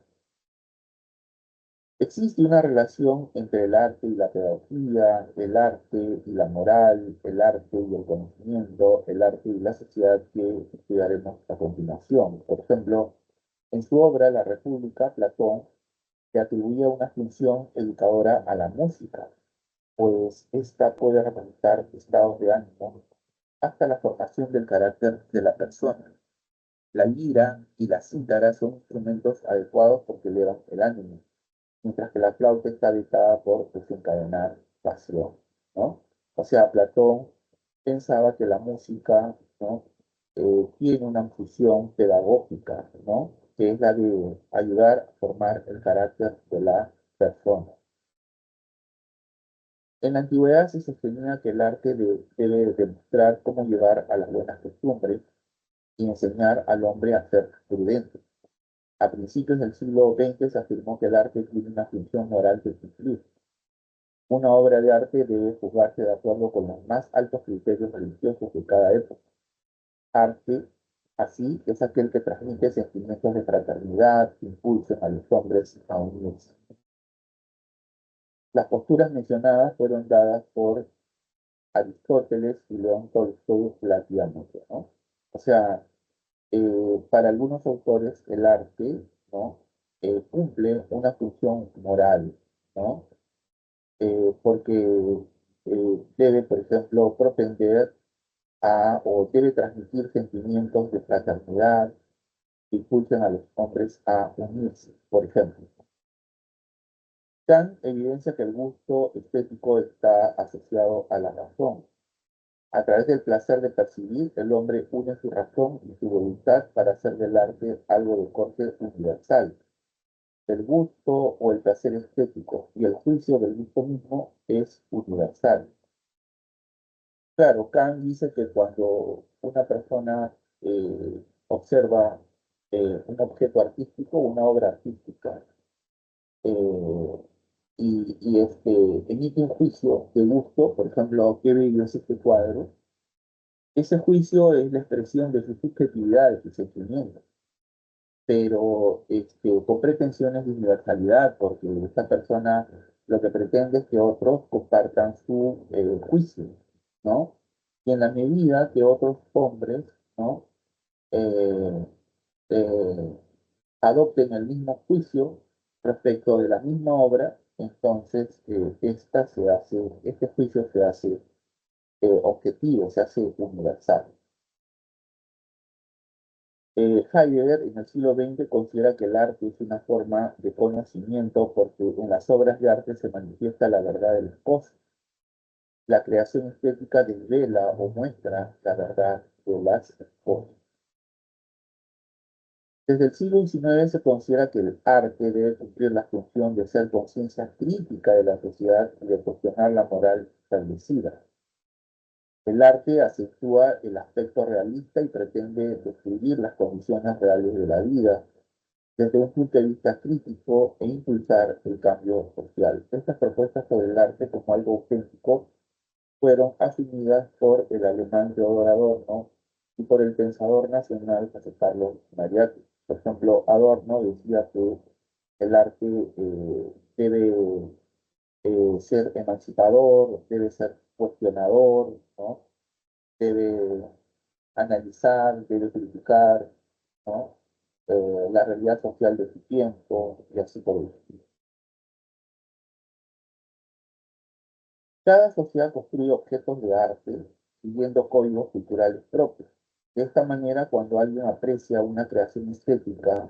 Existe una relación entre el arte y la pedagogía, el arte y la moral, el arte y el conocimiento, el arte y la sociedad que estudiaremos a continuación. Por ejemplo, en su obra La República, Platón le atribuye una función educadora a la música, pues ésta puede representar estados de ánimo hasta la formación del carácter de la persona. La lira y la cítara son instrumentos adecuados porque elevan el ánimo, mientras que la flauta está habitada por desencadenar pasión, ¿no? O sea, Platón pensaba que la música, ¿no? Tiene una función pedagógica, ¿no? Que es la de ayudar a formar el carácter de la persona. En la antigüedad se sostenía que el arte debe demostrar cómo llevar a las buenas costumbres y enseñar al hombre a ser prudente. A principios del siglo XX se afirmó que el arte tiene una función moral que cumplir. Una obra de arte debe juzgarse de acuerdo con los más altos criterios religiosos de cada época. Arte, así, es aquel que transmite sentimientos de fraternidad, que impulsen a los hombres a unirse. Las posturas mencionadas fueron dadas por Aristóteles y León Tolstói relativamente, ¿no? O sea, para algunos autores el arte, ¿no? Cumple una función moral, ¿no? Porque debe, por ejemplo, propender a o debe transmitir sentimientos de fraternidad que impulsen a los hombres a unirse, por ejemplo. Kant evidencia que el gusto estético está asociado a la razón. A través del placer de percibir, el hombre une su razón y su voluntad para hacer del arte algo de corte universal. El gusto o el placer estético y el juicio del gusto mismo es universal. Claro, Kant dice que cuando una persona observa un objeto artístico, una obra artística, eh, emite un juicio de gusto, por ejemplo, qué bello es este cuadro, ese juicio es la expresión de su subjetividad, de sus sentimientos, pero con pretensiones de universalidad, porque esta persona lo que pretende es que otros compartan su juicio, ¿no? Y en la medida que otros hombres, ¿no? eh, eh, adopten el mismo juicio respecto de la misma obra, entonces este juicio se hace objetivo, se hace universal. Heidegger en el siglo XX considera que el arte es una forma de conocimiento porque en las obras de arte se manifiesta la verdad de las cosas. La creación estética desvela o muestra la verdad de las cosas. Desde el siglo XIX se considera que el arte debe cumplir la función de ser conciencia crítica de la sociedad y de cuestionar la moral establecida. El arte acentúa el aspecto realista y pretende describir las condiciones reales de la vida desde un punto de vista crítico e impulsar el cambio social. Estas propuestas sobre el arte como algo auténtico fueron asumidas por el alemán Theodor Adorno y por el pensador nacional José Carlos Mariátegui. Por ejemplo, Adorno decía que el arte debe ser emancipador, debe ser cuestionador, ¿no? Debe analizar, debe criticar, ¿no? La realidad social de su tiempo y así por el estilo. Cada sociedad construye objetos de arte siguiendo códigos culturales propios. De esta manera, cuando alguien aprecia una creación estética,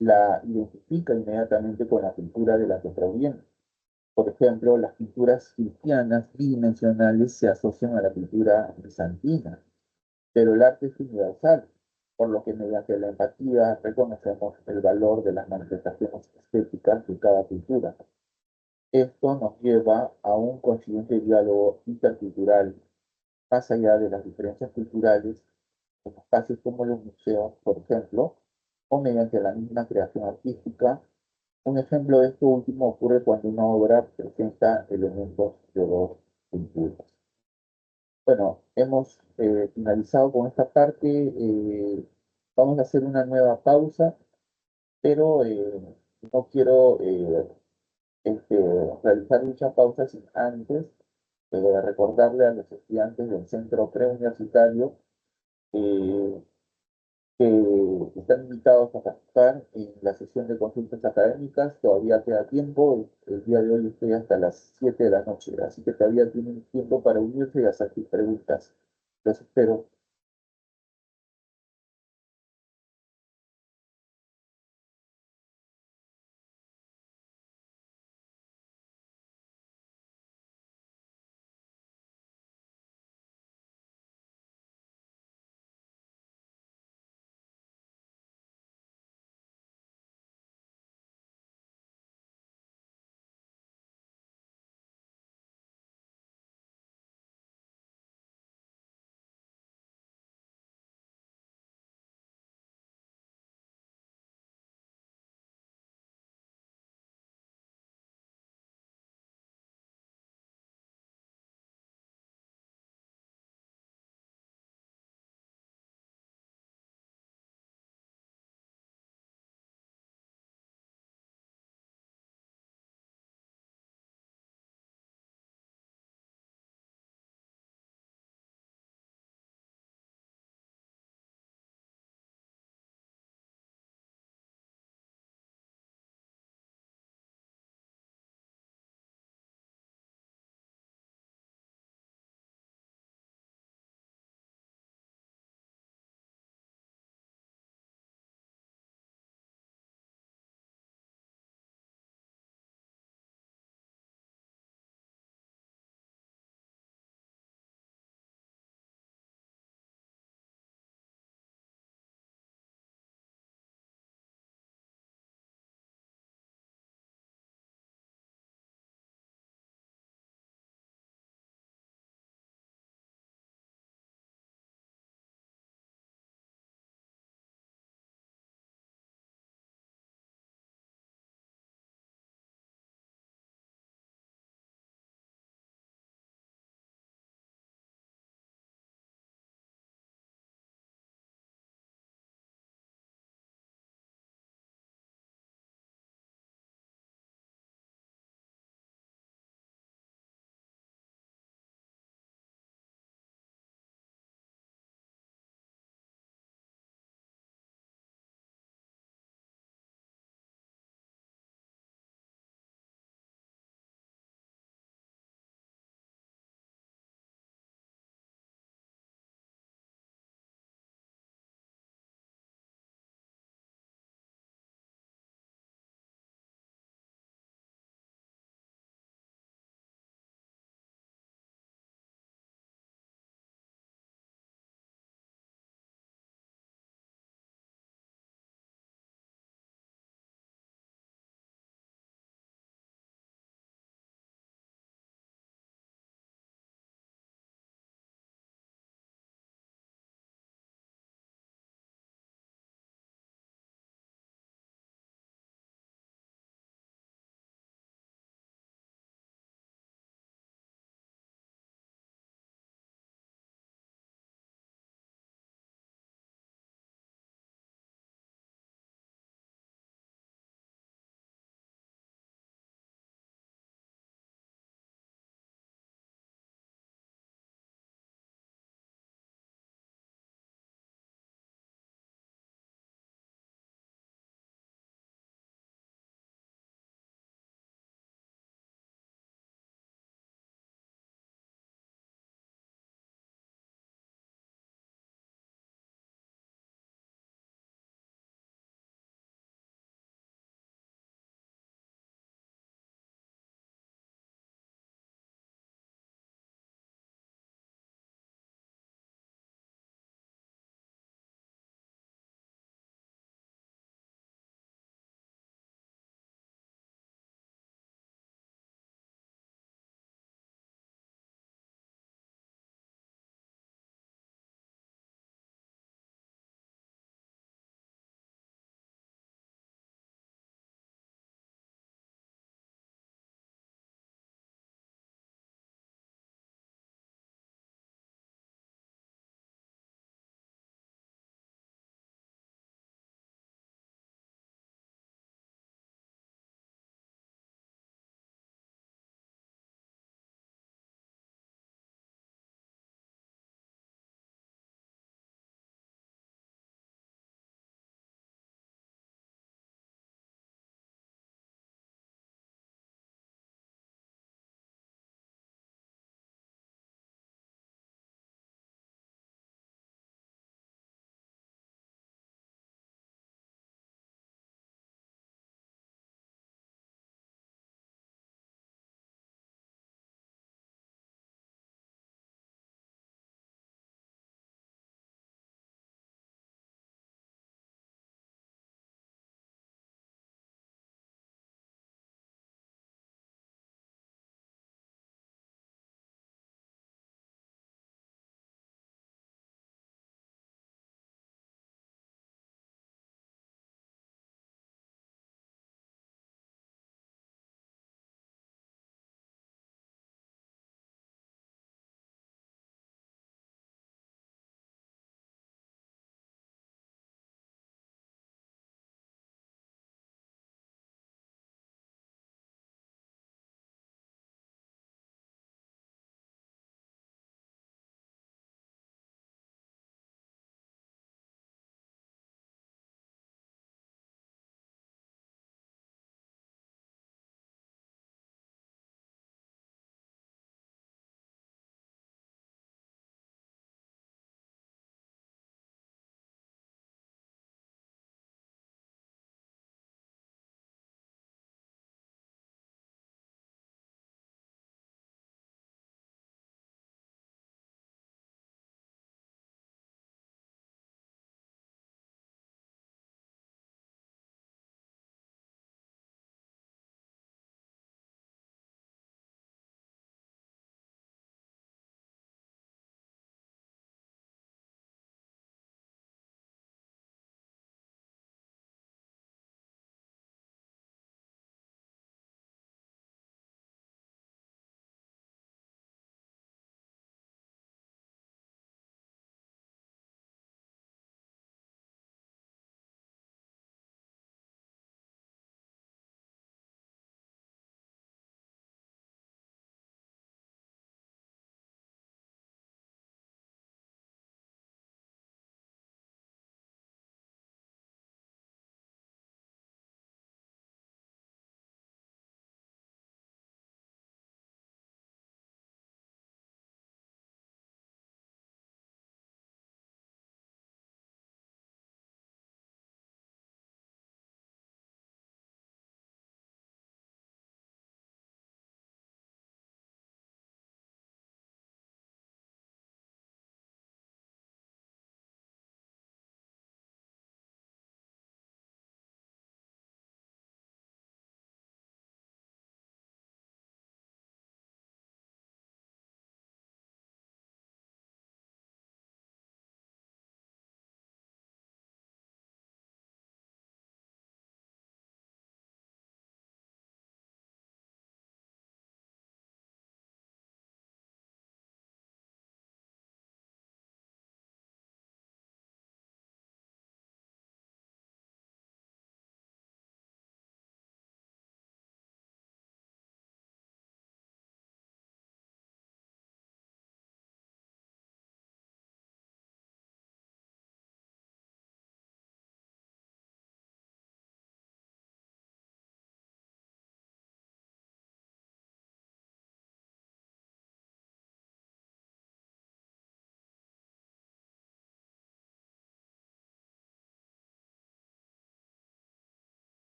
la identifica inmediatamente con la cultura de la que proviene. Por ejemplo, las pinturas cristianas bidimensionales se asocian a la cultura bizantina, pero el arte es universal, por lo que mediante la empatía reconocemos el valor de las manifestaciones estéticas de cada cultura. Esto nos lleva a un consciente diálogo intercultural, más allá de las diferencias culturales, en espacios como los museos, por ejemplo, o mediante la misma creación artística. Un ejemplo de esto último ocurre cuando una obra presenta elementos de dos culturas. Bueno, hemos finalizado con esta parte. Vamos a hacer una nueva pausa, pero no quiero este, realizar dicha pausa sin antes recordarle a los estudiantes del centro preuniversitario eh, que están invitados a participar en la sesión de consultas académicas. Todavía queda tiempo. El día de hoy estoy hasta las 7 de la noche, así que todavía tienen tiempo para unirse y hacer sus preguntas. Los espero.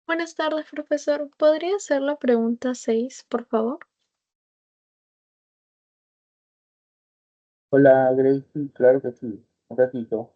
Buenas tardes, profesor. ¿Podría hacer la pregunta 6, por favor? Hola, Gracie, claro que sí. Un ratito.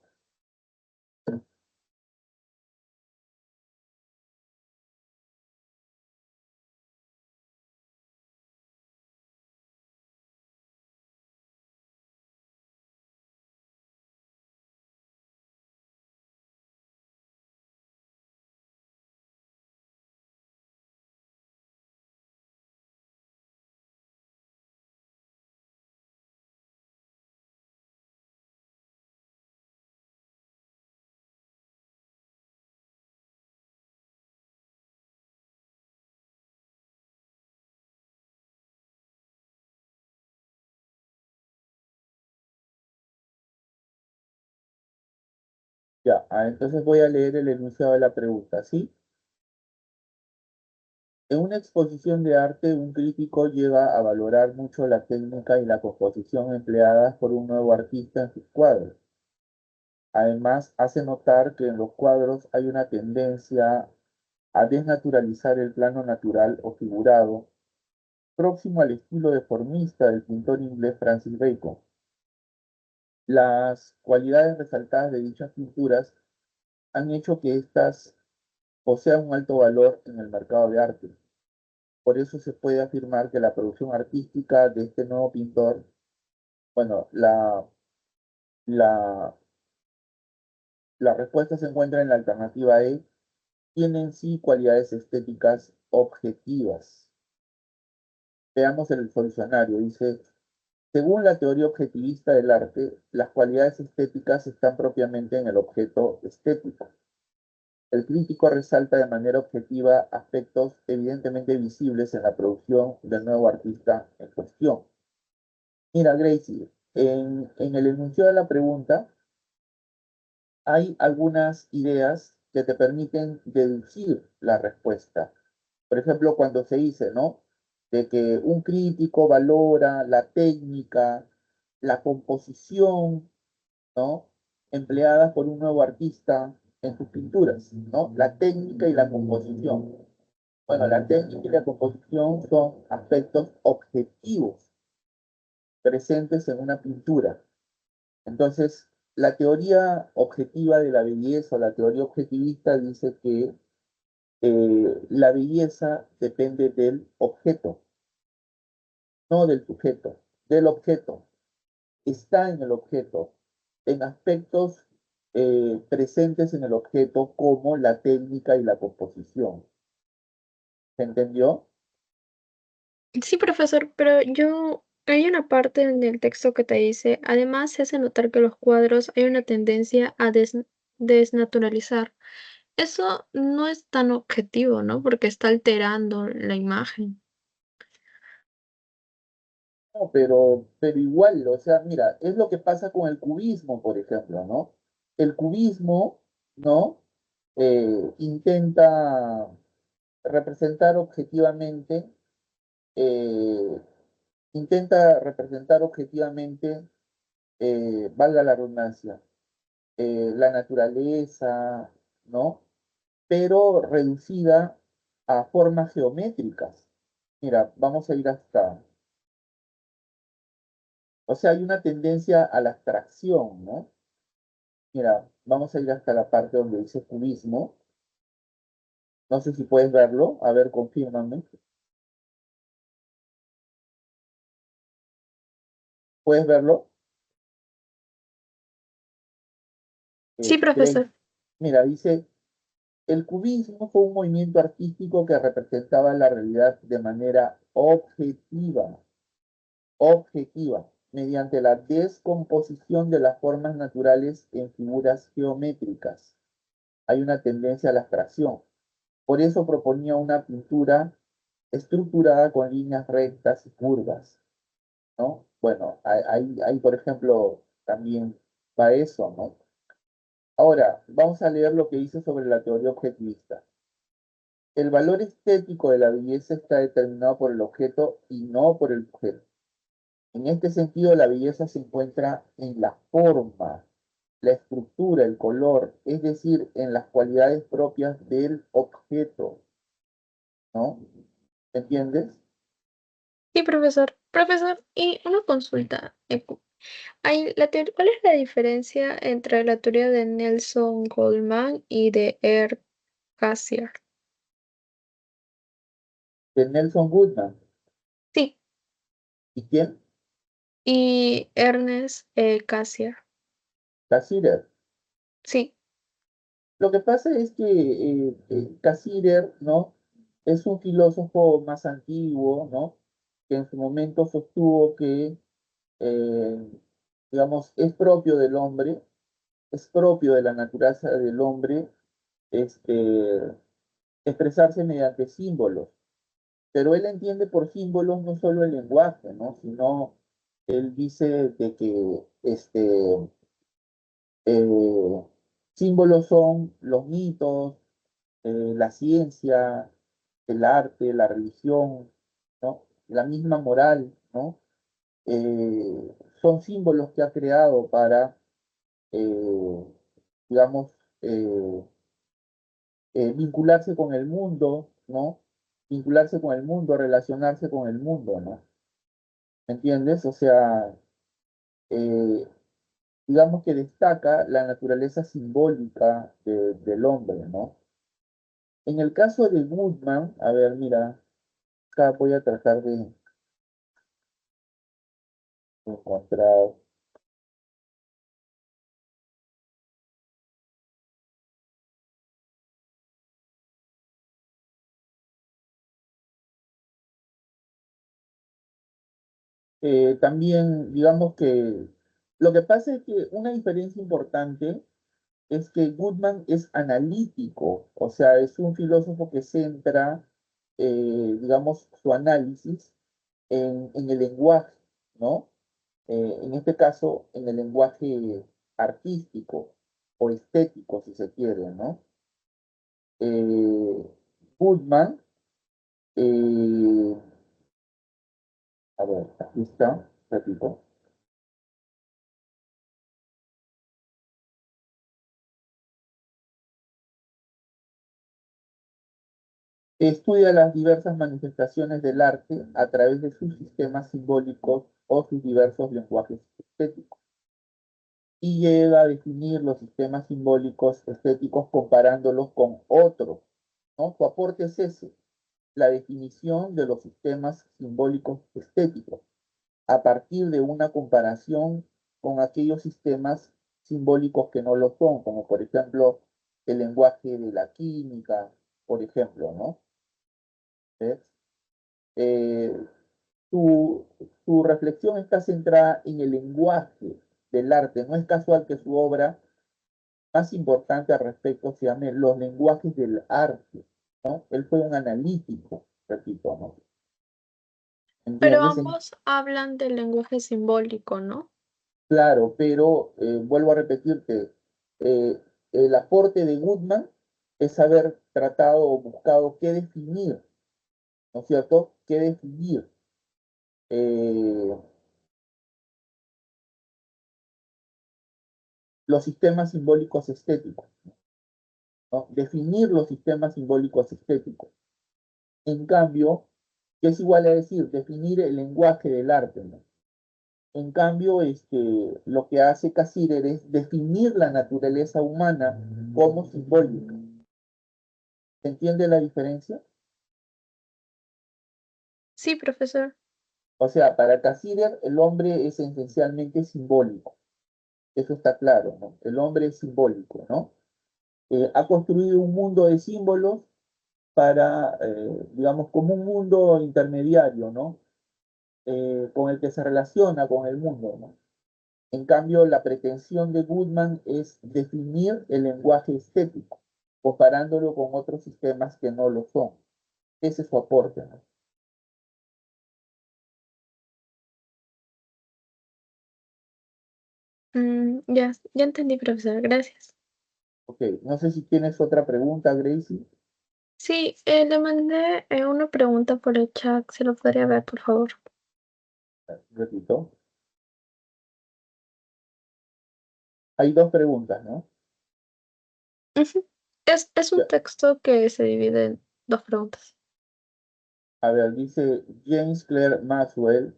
Ya, entonces voy a leer el enunciado de la pregunta, ¿sí? En una exposición de arte, un crítico llega a valorar mucho la técnica y la composición empleadas por un nuevo artista en sus cuadros. Además, hace notar que en los cuadros hay una tendencia a desnaturalizar el plano natural o figurado, próximo al estilo deformista del pintor inglés Francis Bacon. Las cualidades resaltadas de dichas pinturas han hecho que éstas posean un alto valor en el mercado de arte. Por eso se puede afirmar que la producción artística de este nuevo pintor, bueno, la, la respuesta se encuentra en la alternativa E, tiene en sí cualidades estéticas objetivas. Veamos el solucionario. Dice, según la teoría objetivista del arte, las cualidades estéticas están propiamente en el objeto estético. El crítico resalta de manera objetiva aspectos evidentemente visibles en la producción del nuevo artista en cuestión. Mira, Gracie, en el enunciado de la pregunta hay algunas ideas que te permiten deducir la respuesta. Por ejemplo, cuando se dice, ¿no? De que un crítico valora la técnica, la composición, ¿no? Empleadas por un nuevo artista en sus pinturas, ¿no? La técnica y la composición. Bueno, la técnica y la composición son aspectos objetivos presentes en una pintura. Entonces, la teoría objetiva de la belleza o la teoría objetivista dice que la belleza depende del objeto, no del sujeto, del objeto. Está en el objeto, en aspectos presentes en el objeto como la técnica y la composición. ¿Se entendió? Sí, profesor, pero hay una parte en el texto que te dice, además se hace notar que los cuadros hay una tendencia a desnaturalizar. Eso no es tan objetivo, ¿no? Porque está alterando la imagen. No, pero igual, o sea, mira, es lo que pasa con el cubismo, por ejemplo, ¿no? El cubismo, ¿no? Intenta representar objetivamente, eh, valga la redundancia, la naturaleza, ¿no? Pero reducida a formas geométricas. Mira, vamos a ir hasta, o sea, hay una tendencia a la abstracción, ¿no? Mira, vamos a ir hasta la parte donde dice cubismo. No sé si puedes verlo. A ver, confírmame. ¿Puedes verlo? Sí, Grace. profesor. Mira, dice, el cubismo fue un movimiento artístico que representaba la realidad de manera objetiva, mediante la descomposición de las formas naturales en figuras geométricas. Hay una tendencia a la abstracción. Por eso proponía una pintura estructurada con líneas rectas y curvas, ¿no? Bueno, ahí, por ejemplo, también va eso, ¿no? Ahora, vamos a leer lo que dice sobre la teoría objetivista. El valor estético de la belleza está determinado por el objeto y no por el objeto. En este sentido, la belleza se encuentra en la forma, la estructura, el color, es decir, en las cualidades propias del objeto, ¿no? ¿Entiendes? Sí, profesor. Profesor, y una consulta. ¿Cuál es la diferencia entre la teoría de Nelson Goldman y de Cassier? De Nelson Goodman. Sí, ¿Y quién? y Ernest Cassier. Cassirer. Sí. Lo que pasa es que Cassirer, ¿no? Es un filósofo más antiguo, ¿no? Que en su momento sostuvo que, eh, digamos, es propio del hombre, es propio de la naturaleza del hombre, este, expresarse mediante símbolos. Pero él entiende por símbolos no solo el lenguaje, ¿no? Sino él dice de que eh, símbolos son los mitos, la ciencia, el arte, la religión, ¿no? La misma moral, ¿no? Son símbolos que ha creado para, eh, digamos, eh, vincularse con el mundo, ¿no? Vincularse con el mundo, relacionarse con el mundo, ¿no? ¿Me entiendes? O sea, eh, digamos que destaca la naturaleza simbólica del hombre, ¿no? En el caso de Goodman, a ver, mira, acá voy a tratar de encontrar. También, digamos que lo que pasa es que una diferencia importante es que Goodman es analítico, o sea, es un filósofo que centra, digamos, su análisis en el lenguaje, ¿no? En este caso, en el lenguaje artístico o estético, si se quiere, ¿no? Eh, Goodman, eh, a ver, aquí está, repito. Estudia las diversas manifestaciones del arte a través de sus sistemas simbólicos o sus diversos lenguajes estéticos y llega a definir los sistemas simbólicos estéticos comparándolos con otros, ¿no? Su aporte es ese, la definición de los sistemas simbólicos estéticos a partir de una comparación con aquellos sistemas simbólicos que no lo son, como por ejemplo el lenguaje de la química, por ejemplo, ¿no? ¿Ves? Eh, su, su reflexión está centrada en el lenguaje del arte. No es casual que su obra más importante al respecto se llame Los lenguajes del arte, ¿no? Él fue un analítico, repito, ¿no? Pero ¿Entiendes? ambos hablan del lenguaje simbólico, ¿no? Claro, pero vuelvo a repetirte, eh, el aporte de Goodman es haber tratado o buscado qué definir, ¿no es cierto? ¿Qué definir? eh, los sistemas simbólicos estéticos, ¿no? Definir los sistemas simbólicos estéticos. En cambio, ¿qué es igual a decir? Definir el lenguaje del arte, ¿no? En cambio, lo que hace Cassirer es definir la naturaleza humana como simbólica. ¿Se entiende la diferencia? Sí, profesor. O sea, para Cassirer el hombre es esencialmente simbólico. Eso está claro, ¿no? El hombre es simbólico, ¿no? Ha construido un mundo de símbolos para, digamos, como un mundo intermediario, ¿no? Con el que se relaciona con el mundo, ¿no? En cambio, la pretensión de Goodman es definir el lenguaje estético, comparándolo con otros sistemas que no lo son. Ese es su aporte, ¿no? Ya entendí, profesor. Gracias. Ok, no sé si tienes otra pregunta, Gracie. Sí, le mandé una pregunta por el chat. ¿Se lo podría ver, por favor? Repito. Hay dos preguntas, ¿no? Ujú. Es un Ya. texto que se divide en dos preguntas. A ver, dice James Clerk Maxwell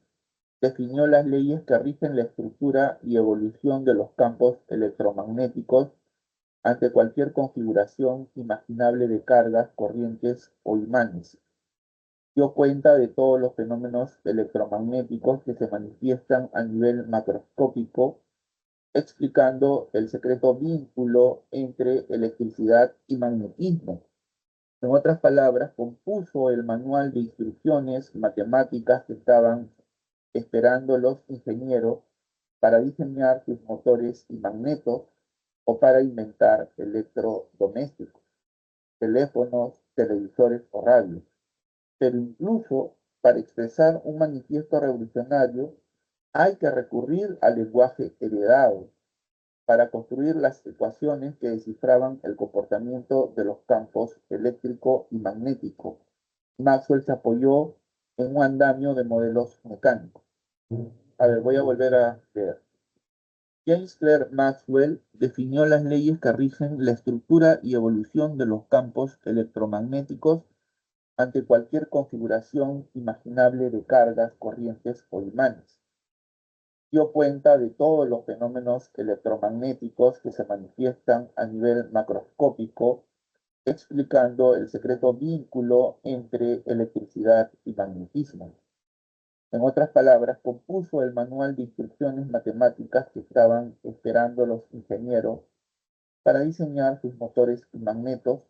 definió las leyes que rigen la estructura y evolución de los campos electromagnéticos ante cualquier configuración imaginable de cargas, corrientes o imanes. Dio cuenta de todos los fenómenos electromagnéticos que se manifiestan a nivel macroscópico, explicando el secreto vínculo entre electricidad y magnetismo. En otras palabras, compuso el manual de instrucciones matemáticas que estaban esperando los ingenieros para diseñar sus motores y magnetos o para inventar electrodomésticos, teléfonos, televisores o radios. Pero incluso para expresar un manifiesto revolucionario hay que recurrir al lenguaje heredado para construir las ecuaciones que descifraban el comportamiento de los campos eléctrico y magnético. Maxwell se apoyó en un andamio de modelos mecánicos. A ver, voy a volver a leer. James Clerk Maxwell definió las leyes que rigen la estructura y evolución de los campos electromagnéticos ante cualquier configuración imaginable de cargas, corrientes o imanes. Dio cuenta de todos los fenómenos electromagnéticos que se manifiestan a nivel macroscópico, explicando el secreto vínculo entre electricidad y magnetismo. En otras palabras, compuso el manual de instrucciones matemáticas que estaban esperando los ingenieros para diseñar sus motores y magnetos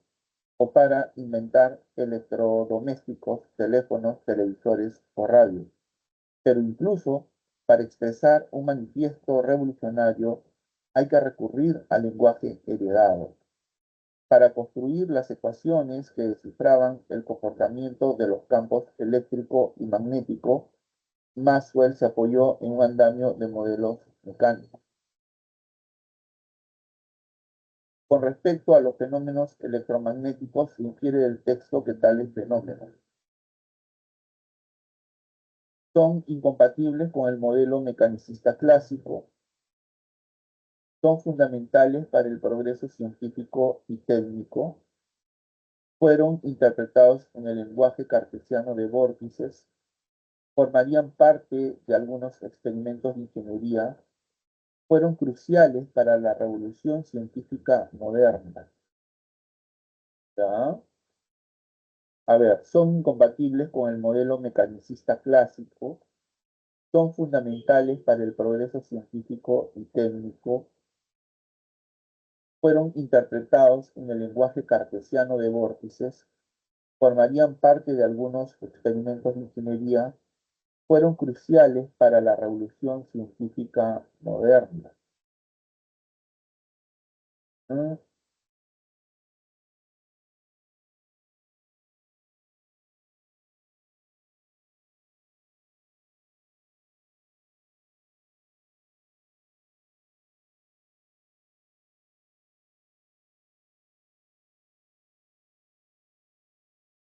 o para inventar electrodomésticos, teléfonos, televisores o radios. Pero incluso para expresar un manifiesto revolucionario hay que recurrir al lenguaje heredado. Para construir las ecuaciones que descifraban el comportamiento de los campos eléctrico y magnético, Maxwell se apoyó en un andamio de modelos mecánicos. Con respecto a los fenómenos electromagnéticos, se infiere del texto que tales fenómenos son incompatibles con el modelo mecanicista clásico, son fundamentales para el progreso científico y técnico, fueron interpretados en el lenguaje cartesiano de vórtices, formarían parte de algunos experimentos de ingeniería, fueron cruciales para la revolución científica moderna. ¿Ya? A ver, son incompatibles con el modelo mecanicista clásico, son fundamentales para el progreso científico y técnico, fueron interpretados en el lenguaje cartesiano de vórtices, formarían parte de algunos experimentos de ingeniería, fueron cruciales para la revolución científica moderna. ¿Mm?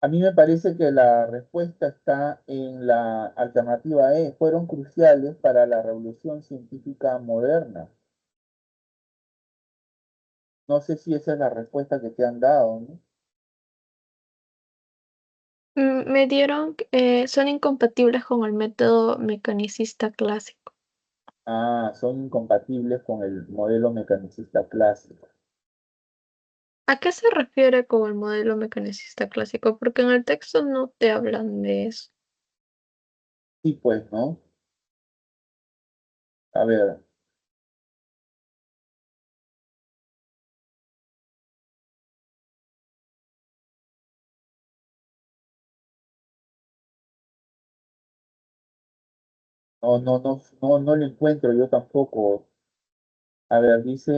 A mí me parece que la respuesta está en la alternativa E. Fueron cruciales para la revolución científica moderna. No sé si esa es la respuesta que te han dado, ¿no? Me dieron, son incompatibles con el método mecanicista clásico. Ah, son incompatibles con el modelo mecanicista clásico. ¿A qué se refiere con el modelo mecanicista clásico? Porque en el texto no te hablan de eso. Sí, pues, ¿no? A ver, no lo encuentro yo tampoco. A ver, dice,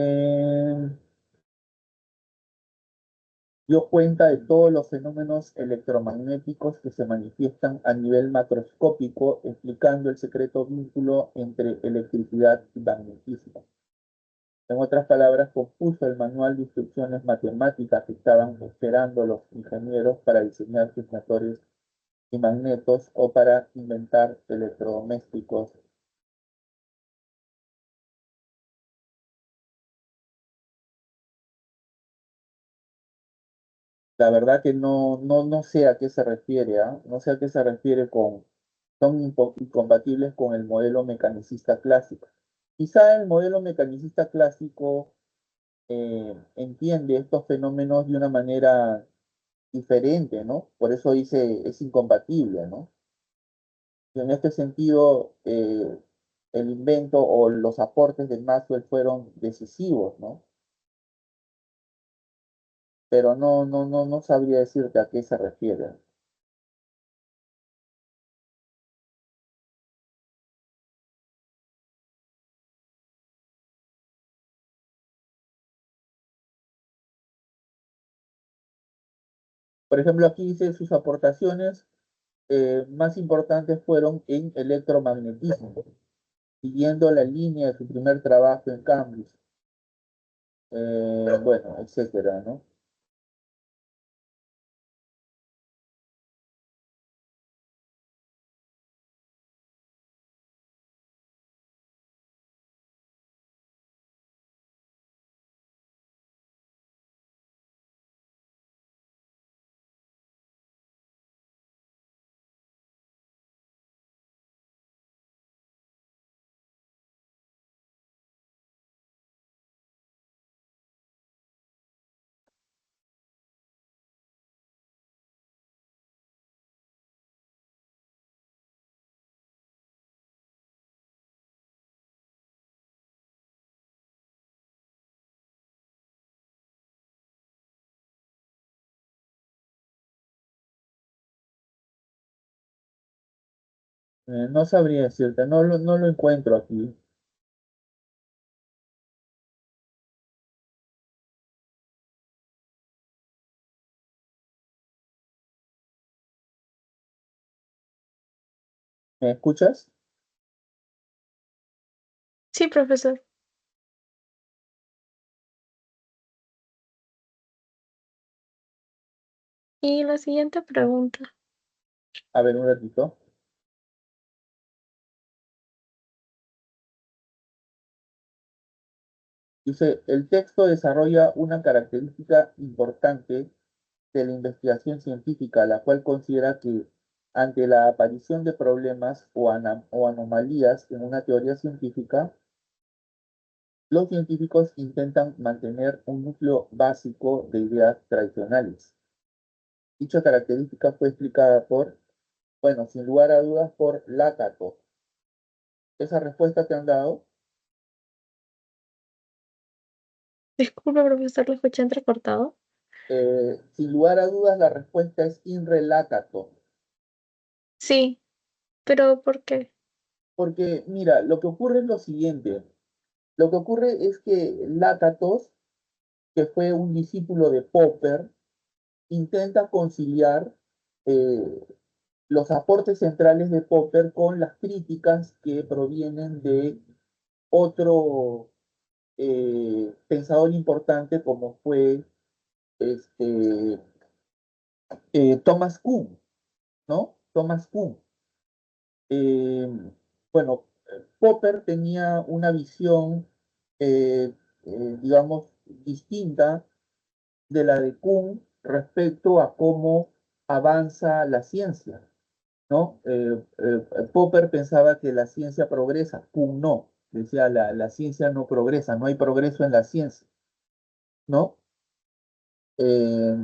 dio cuenta de todos los fenómenos electromagnéticos que se manifiestan a nivel macroscópico, explicando el secreto vínculo entre electricidad y magnetismo. En otras palabras, compuso el manual de instrucciones matemáticas que estaban esperando los ingenieros para diseñar sus motores y magnetos o para inventar electrodomésticos. La verdad que no sé a qué se refiere, ¿ah? No sé a qué se refiere con son incompatibles con el modelo mecanicista clásico. Quizá el modelo mecanicista clásico entiende estos fenómenos de una manera diferente, ¿no? Por eso dice es incompatible, ¿no? Y en este sentido, el invento o los aportes de Maxwell fueron decisivos, ¿no? Pero no sabría decirte a qué se refiere. Por ejemplo, aquí dice sus aportaciones más importantes fueron en electromagnetismo, siguiendo la línea de su primer trabajo en Cambridge, bueno, etcétera, ¿no? No sabría decirte, no lo encuentro aquí. ¿Me escuchas? Sí, profesor. Y la siguiente pregunta. A ver, un ratito. Dice, el texto desarrolla una característica importante de la investigación científica, la cual considera que ante la aparición de problemas o anomalías en una teoría científica, los científicos intentan mantener un núcleo básico de ideas tradicionales. Dicha característica fue explicada por, bueno, sin lugar a dudas, por Lakatos. ¿Esa respuesta te han dado? Disculpe, profesor, lo escuché entrecortado. Sin lugar a dudas, la respuesta es Imre Lakatos. Sí, pero ¿por qué? Porque, mira, lo que ocurre es lo siguiente. Lo que ocurre es que Lakatos, que fue un discípulo de Popper, intenta conciliar eh, los aportes centrales de Popper con las críticas que provienen de otro pensador importante como fue este, Thomas Kuhn, ¿no? Thomas Kuhn. Eh, bueno, Popper tenía una visión, eh, digamos, distinta de la de Kuhn respecto a cómo avanza la ciencia, ¿no? Popper pensaba que la ciencia progresa, Kuhn no, decía la ciencia no progresa, no hay progreso en la ciencia, ¿no? Eh,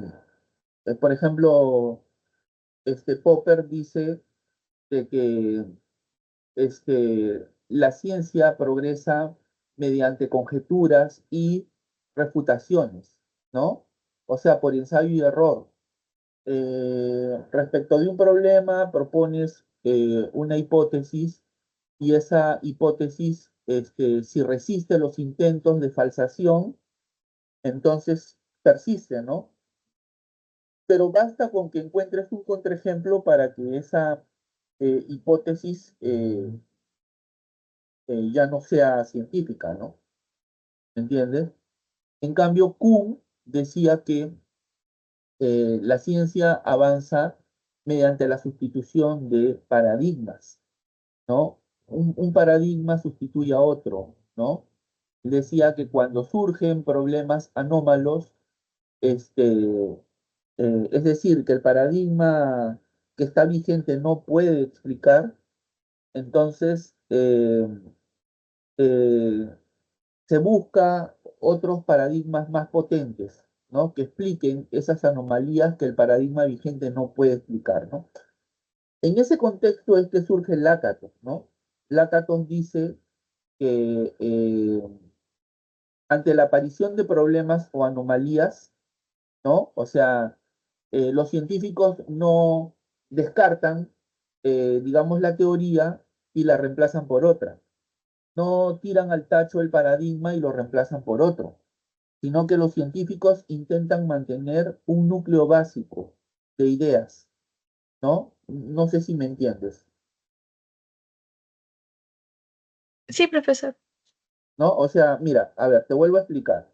por ejemplo, Popper dice de que la ciencia progresa mediante conjeturas y refutaciones, ¿no? O sea, por ensayo y error. Respecto de un problema, propones una hipótesis y esa hipótesis, si resiste los intentos de falsación, entonces persiste, ¿no? Pero basta con que encuentres un contraejemplo para que esa hipótesis ya no sea científica, ¿no? ¿Entiendes? En cambio, Kuhn decía que la ciencia avanza mediante la sustitución de paradigmas, ¿no? Un paradigma sustituye a otro, ¿no? Decía que cuando surgen problemas anómalos, este, Es decir, que el paradigma que está vigente no puede explicar, entonces eh, se busca otros paradigmas más potentes, ¿no? Que expliquen esas anomalías que el paradigma vigente no puede explicar, ¿no? En ese contexto es que surge Lakatos, ¿no? Lakatos dice que ante la aparición de problemas o anomalías, ¿no? O sea, los científicos no descartan, digamos, la teoría y la reemplazan por otra. No tiran al tacho el paradigma y lo reemplazan por otro, sino que los científicos intentan mantener un núcleo básico de ideas, ¿no? No sé si me entiendes, Sí, profesor. ¿no? O sea, mira, a ver, te vuelvo a explicar.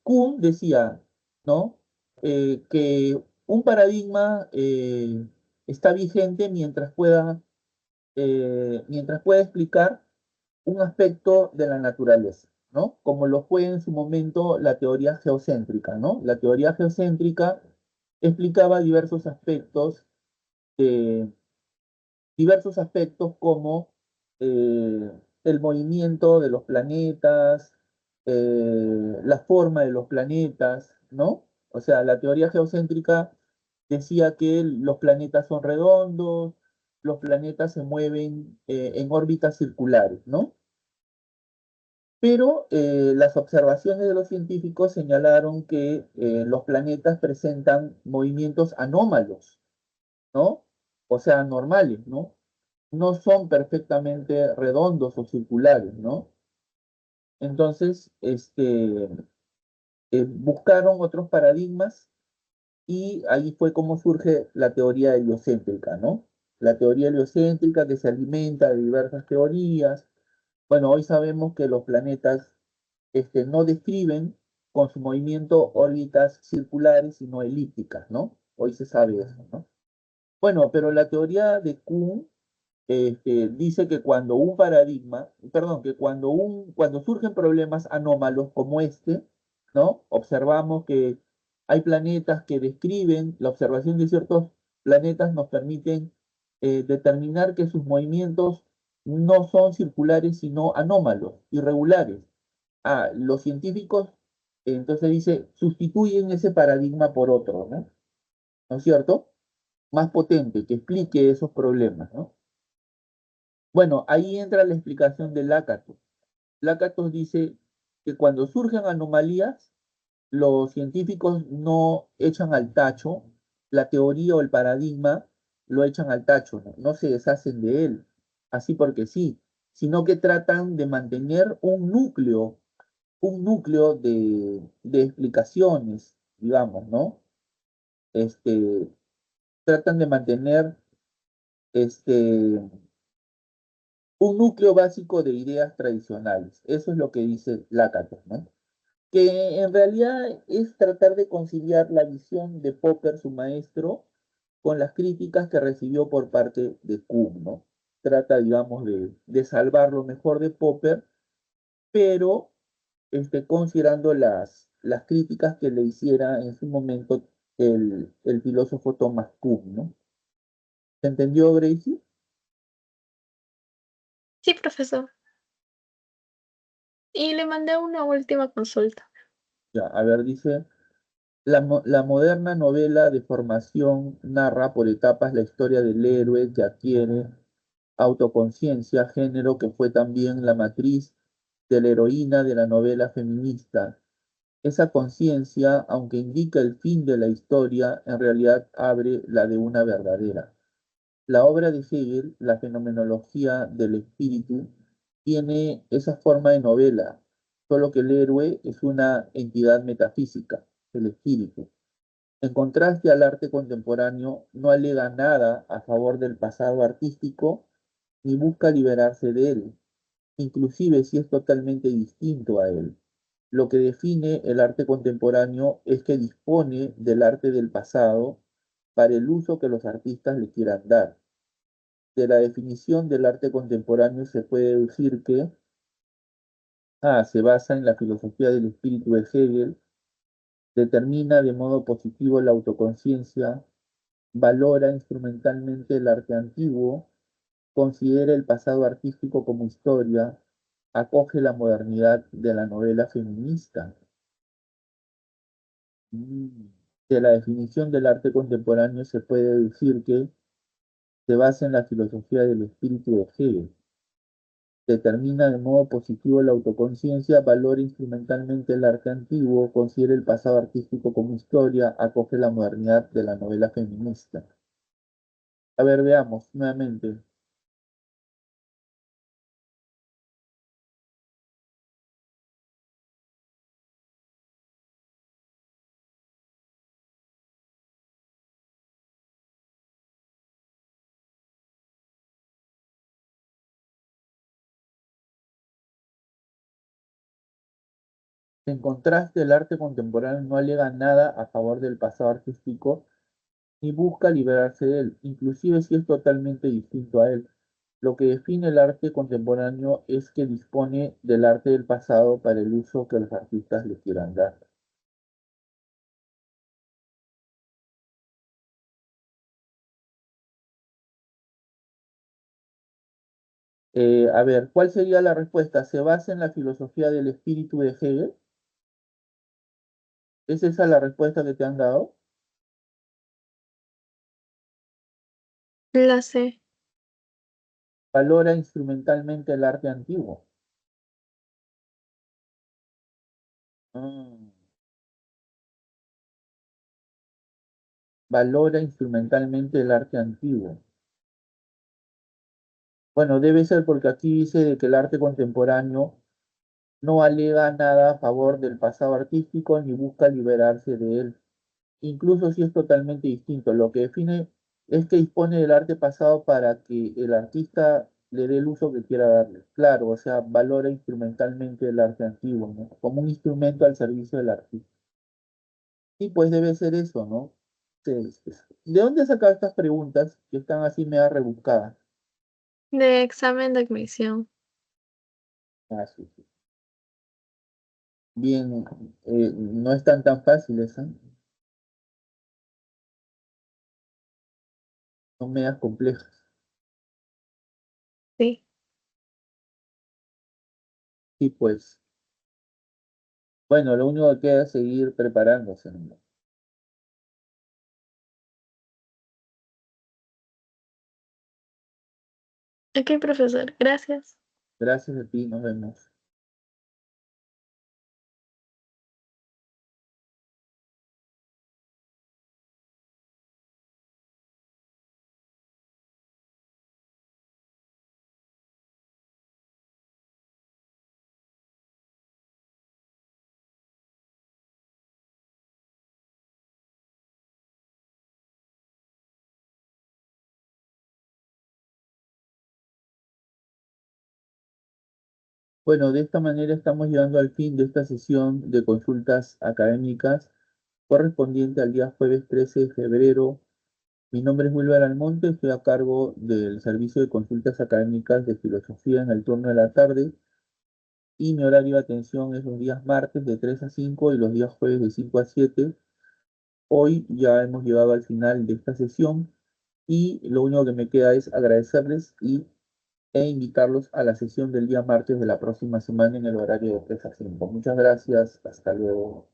Kuhn decía, ¿no? Que un paradigma está vigente mientras pueda explicar un aspecto de la naturaleza, ¿no? Como lo fue en su momento la teoría geocéntrica, ¿no? La teoría geocéntrica explicaba diversos aspectos como eh, el movimiento de los planetas, la forma de los planetas, ¿no? O sea, la teoría geocéntrica decía que los planetas son redondos, los planetas se mueven en órbitas circulares, ¿no? Pero las observaciones de los científicos señalaron que los planetas presentan movimientos anómalos, ¿no? O sea, anormales, ¿no? No son perfectamente redondos o circulares, ¿no? Entonces, buscaron otros paradigmas y ahí fue como surge la teoría heliocéntrica, ¿no? La teoría heliocéntrica que se alimenta de diversas teorías. Bueno, hoy sabemos que los planetas no describen con su movimiento órbitas circulares, sino elípticas, ¿no? Hoy se sabe eso, ¿no? Bueno, pero la teoría de Kuhn dice que cuando un paradigma, perdón, que cuando surgen problemas anómalos como ¿no? Observamos que hay planetas que describen, la observación de ciertos planetas nos permiten determinar que sus movimientos no son circulares, sino anómalos, irregulares. Los científicos, entonces dice, sustituyen ese paradigma por otro, ¿no? ¿No es cierto? Más potente, que explique esos problemas, ¿no? Bueno, ahí entra la explicación de Lakatos. Lakatos dice que cuando surgen anomalías, los científicos no echan al tacho la teoría o el paradigma, lo echan al tacho, no se deshacen de él, así porque sí, sino que tratan de mantener un núcleo de explicaciones, digamos, ¿no? Este, tratan de mantener este, un núcleo básico de ideas tradicionales. Eso es lo que dice Lakatos, ¿no? Que en realidad es tratar de conciliar la visión de Popper, su maestro, con las críticas que recibió por parte de Kuhn, ¿no? Trata, digamos, de salvar lo mejor de Popper, pero considerando las críticas que le hiciera en su momento el filósofo Thomas Kuhn, ¿no? ¿Se entendió, Gracie? Sí, profesor. Y le mandé una última consulta. Ya, a ver, dice, la moderna novela de formación narra por etapas la historia del héroe que adquiere autoconciencia, género que fue también la matriz de la heroína de la novela feminista. Esa conciencia, aunque indica el fin de la historia, en realidad abre la de una verdadera. La obra de Hegel, la fenomenología del espíritu, tiene esa forma de novela, solo que el héroe es una entidad metafísica, el espíritu. En contraste al arte contemporáneo, no alega nada a favor del pasado artístico ni busca liberarse de él, inclusive si es totalmente distinto a él. Lo que define el arte contemporáneo es que dispone del arte del pasado para el uso que los artistas le quieran dar. De la definición del arte contemporáneo se puede deducir que se basa en la filosofía del espíritu de Hegel, determina de modo positivo la autoconciencia, valora instrumentalmente el arte antiguo, considera el pasado artístico como historia, acoge la modernidad de la novela feminista. De la definición del arte contemporáneo se puede decir que se basa en la filosofía del espíritu de Hegel. Determina de modo positivo la autoconciencia, valora instrumentalmente el arte antiguo, considera el pasado artístico como historia, acoge la modernidad de la novela feminista. A ver, veamos nuevamente. En contraste, el arte contemporáneo no alega nada a favor del pasado artístico ni busca liberarse de él, inclusive si es totalmente distinto a él. Lo que define el arte contemporáneo es que dispone del arte del pasado para el uso que los artistas le quieran dar. A ver, ¿cuál sería la respuesta? ¿Se basa en la filosofía del espíritu de Hegel? ¿Es esa la respuesta que te han dado? La sé. Valora instrumentalmente el arte antiguo. Mm. Valora instrumentalmente el arte antiguo. Bueno, debe ser porque aquí dice de que el arte contemporáneo no alega nada a favor del pasado artístico ni busca liberarse de él, incluso si es totalmente distinto. Lo que define es que dispone del arte pasado para que el artista le dé el uso que quiera darle. Claro, o sea, valora instrumentalmente el arte antiguo, ¿no? Como un instrumento al servicio del artista. Y pues debe ser eso, ¿no? ¿De dónde has sacado estas preguntas que están así medio rebuscadas? De examen de admisión. Ah, sí, sí. Bien, no están tan fáciles, ¿eh? Son medias complejas. Sí. Y pues, bueno, lo único que queda es seguir preparándose, ¿no? Ok, profesor. Gracias. Gracias a ti, nos vemos. Bueno, de esta manera estamos llegando al fin de esta sesión de consultas académicas correspondiente al día jueves 13 de febrero. Mi nombre es Wilber Almonte, estoy a cargo del servicio de consultas académicas de filosofía en el turno de la tarde y mi horario de atención es los días martes de 3 a 5 y los días jueves de 5 a 7. Hoy ya hemos llegado al final de esta sesión y lo único que me queda es agradecerles e invitarlos a la sesión del día martes de la próxima semana en el horario de 3 a 5. Muchas gracias, hasta luego.